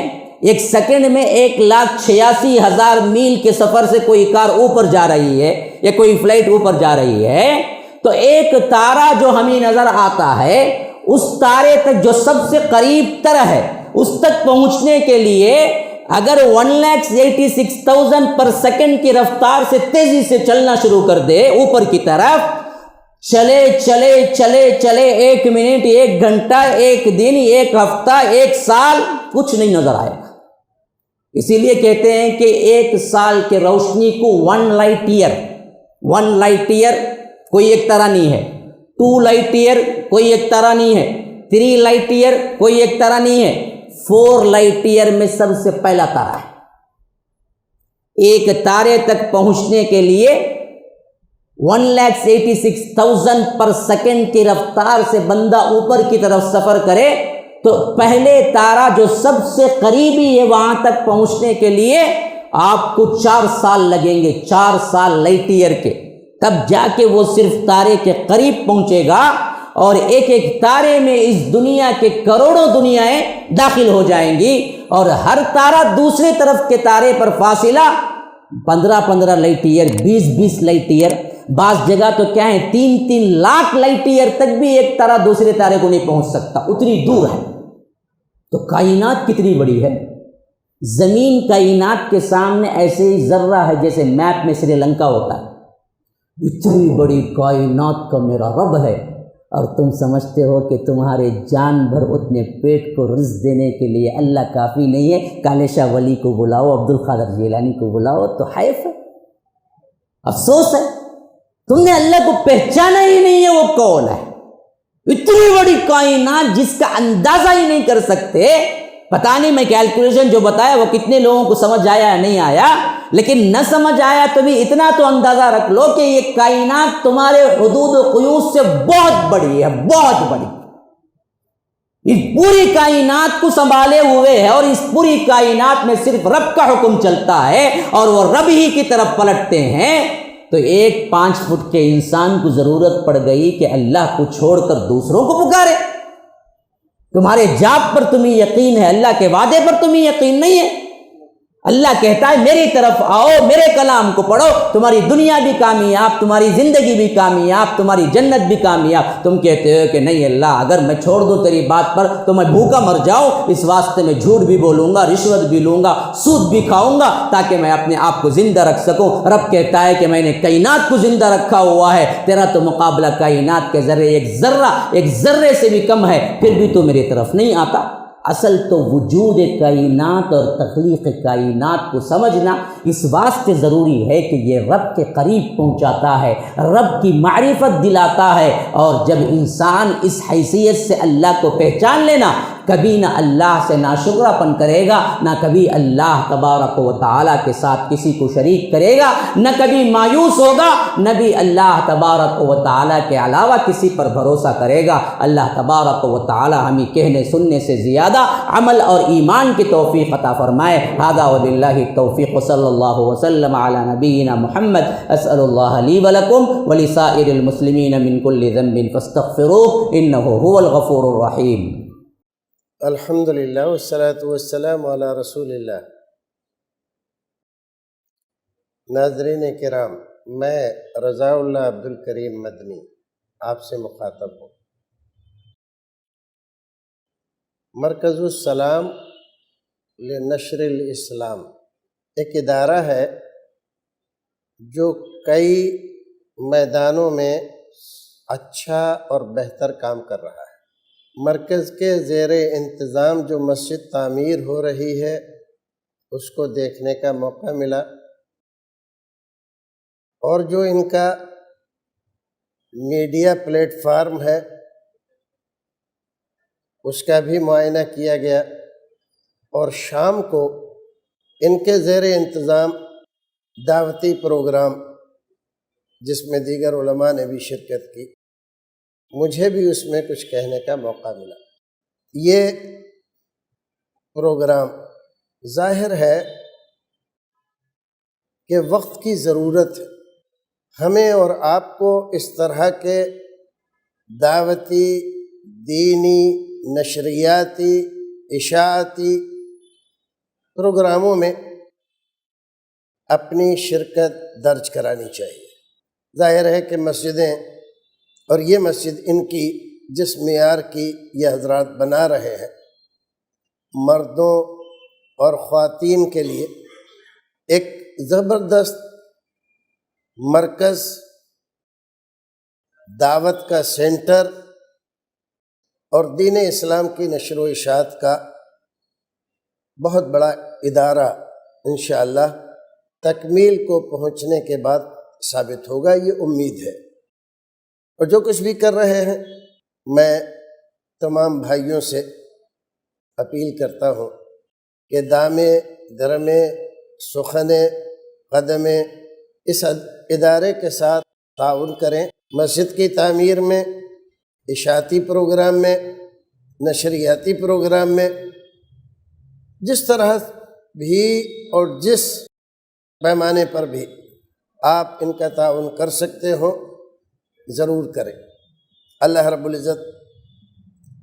ایک سیکنڈ میں 1,86,000 میل کے سفر سے کوئی کار اوپر جا رہی ہے یا کوئی فلائٹ اوپر جا رہی ہے، تو ایک تارا جو ہمیں نظر آتا ہے، اس تارے تک جو سب سے قریب تر ہے، اس تک پہنچنے کے لیے اگر 1,86,000 پر سیکنڈ کی رفتار سے تیزی سے چلنا شروع کر دے اوپر کی طرف، چلے 1 منٹ، 1 گھنٹہ، 1 دن، 1 ہفتہ، 1 سال، کچھ نہیں نظر آئے گا۔ اسی لیے کہتے ہیں کہ 1 سال کے روشنی کو 1 لائٹ ایئر کوئی ایک طرح نہیں ہے، 2 لائٹ ایئر کوئی ایک طرح نہیں ہے، 3 لائٹ ایئر کوئی ایک طرح نہیں ہے، 4 لائٹ ایئر میں سب سے پہلا تارا ہے۔ ایک تارے تک پہنچنے کے لیے 1,86,000 پر سیکنڈ کی رفتار سے بندہ اوپر کی طرف سفر کرے تو پہلے تارا جو سب سے قریبی ہے وہاں تک پہنچنے کے لیے آپ کو 4 سال لگیں گے، 4 سال لائٹ ایئر کے، تب جا کے وہ صرف تارے کے قریب پہنچے گا۔ اور ایک تارے میں اس دنیا کے کروڑوں دنیایں داخل ہو جائیں گی، اور ہر تارا دوسرے طرف کے تارے پر فاصلہ 15 لائٹ ایئر، 20 لائٹ ایئر، بعض جگہ تو کیا ہے 3 لاکھ لائٹ ایئر تک بھی ایک تارا دوسرے تارے کو نہیں پہنچ سکتا، اتنی دور ہے۔ تو کائنات کتنی بڑی ہے۔ زمین کائنات کے سامنے ایسے ہی ذرہ ہے جیسے میپ میں سری لنکا ہوتا ہے۔ اتنی بڑی کائنات کا میرا رب ہے، اور تم سمجھتے ہو کہ تمہارے جان بھر اتنے پیٹ کو رزق دینے کے لیے اللہ کافی نہیں ہے؟ کالے شاہ ولی کو بلاؤ، عبد القادر جیلانی کو بلاؤ، تو حیف ہے، افسوس ہے، تم نے اللہ کو پہچانا ہی نہیں ہے وہ کون ہے۔ اتنی بڑی کائنات جس کا اندازہ ہی نہیں کر سکتے. پتہ نہیں میں کیلکولیشن جو بتایا وہ کتنے لوگوں کو سمجھ آیا یا نہیں آیا، لیکن نہ سمجھ آیا تو بھی اتنا تو اندازہ رکھ لو کہ یہ کائنات تمہارے حدود و قیود سے بہت بڑی ہے، بہت بڑی. اس پوری کائنات کو سنبھالے ہوئے ہے، اور اس پوری کائنات میں صرف رب کا حکم چلتا ہے اور وہ رب ہی کی طرف پلٹتے ہیں. تو ایک 5 فٹ کے انسان کو ضرورت پڑ گئی کہ اللہ کو چھوڑ کر دوسروں کو پکارے. تمہارے جاب پر تمہیں یقین ہے، اللہ کے وعدے پر تمہیں یقین نہیں ہے. اللہ کہتا ہے میری طرف آؤ، میرے کلام کو پڑھو، تمہاری دنیا بھی کامیاب، تمہاری زندگی بھی کامیاب، تمہاری جنت بھی کامیاب. تم کہتے ہو کہ نہیں اللہ اگر میں چھوڑ دوں تیری بات پر تو میں بھوکا مر جاؤں، اس واسطے میں جھوٹ بھی بولوں گا، رشوت بھی لوں گا، سود بھی کھاؤں گا تاکہ میں اپنے آپ کو زندہ رکھ سکوں. رب کہتا ہے کہ میں نے کائنات کو زندہ رکھا ہوا ہے، تیرا تو مقابلہ کائنات کے ذرے ایک ذرے سے بھی کم ہے، پھر بھی تو میری طرف نہیں آتا. اصل تو وجود کائنات اور تخلیق کائنات کو سمجھنا اس واسطے ضروری ہے کہ یہ رب کے قریب پہنچاتا ہے، رب کی معرفت دلاتا ہے. اور جب انسان اس حیثیت سے اللہ کو پہچان لینا، کبھی نہ اللہ سے ناشکرا پن کرے گا، نہ کبھی اللہ تبارک و تعالیٰ کے ساتھ کسی کو شریک کرے گا، نہ کبھی مایوس ہوگا، نہ بھی اللہ تبارک و تعالیٰ کے علاوہ کسی پر بھروسہ کرے گا. اللہ تبارک و تعالیٰ ہمیں کہنے سننے سے زیادہ عمل اور ایمان کی توفیق عطا فرمائے. ھذا وباللہ التوفیق، صلی اللہ وسلم علی نبینا محمد. اسأل اللہ لی ولکم ولسائر المسلمین من کل ذنب فاستغفروہ انہ هو الغفور الرحیم. الحمدللہ والصلاة والسلام علی رسول اللہ. ناظرین کرام، میں رضا اللہ عبدالکریم مدنی آپ سے مخاطب ہوں. مرکز السلام لنشر الاسلام ایک ادارہ ہے جو کئی میدانوں میں اچھا اور بہتر کام کر رہا ہے. مرکز کے زیر انتظام جو مسجد تعمیر ہو رہی ہے اس کو دیکھنے کا موقع ملا، اور جو ان کا میڈیا پلیٹ فارم ہے اس کا بھی معائنہ کیا گیا. اور شام کو ان کے زیر انتظام دعوتی پروگرام جس میں دیگر علماء نے بھی شرکت کی، مجھے بھی اس میں کچھ کہنے کا موقع ملا. یہ پروگرام ظاہر ہے کہ وقت کی ضرورت ہے. ہمیں اور آپ کو اس طرح کے دعوتی، دینی، نشریاتی، اشاعتی پروگراموں میں اپنی شرکت درج کرانی چاہیے. ظاہر ہے کہ مسجدیں، اور یہ مسجد ان کی جس معیار کی یہ حضرات بنا رہے ہیں، مردوں اور خواتین کے لیے ایک زبردست مرکز، دعوت کا سینٹر اور دین اسلام کی نشر و اشاعت کا بہت بڑا ادارہ انشاءاللہ تکمیل کو پہنچنے کے بعد ثابت ہوگا، یہ امید ہے. اور جو کچھ بھی کر رہے ہیں، میں تمام بھائیوں سے اپیل کرتا ہوں کہ دامے درمے سخنے قدمے اس ادارے کے ساتھ تعاون کریں. مسجد کی تعمیر میں، اشاعتی پروگرام میں، نشریاتی پروگرام میں، جس طرح بھی اور جس پیمانے پر بھی آپ ان کا تعاون کر سکتے ہو ضرور کریں. اللہ رب العزت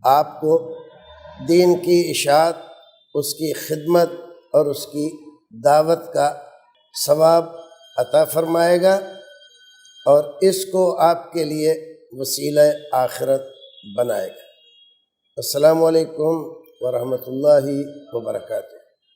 آپ کو دین کی اشاعت، اس کی خدمت اور اس کی دعوت کا ثواب عطا فرمائے گا، اور اس کو آپ کے لیے وسیلہ آخرت بنائے گا. السلام علیکم ورحمۃ اللہ وبرکاتہ.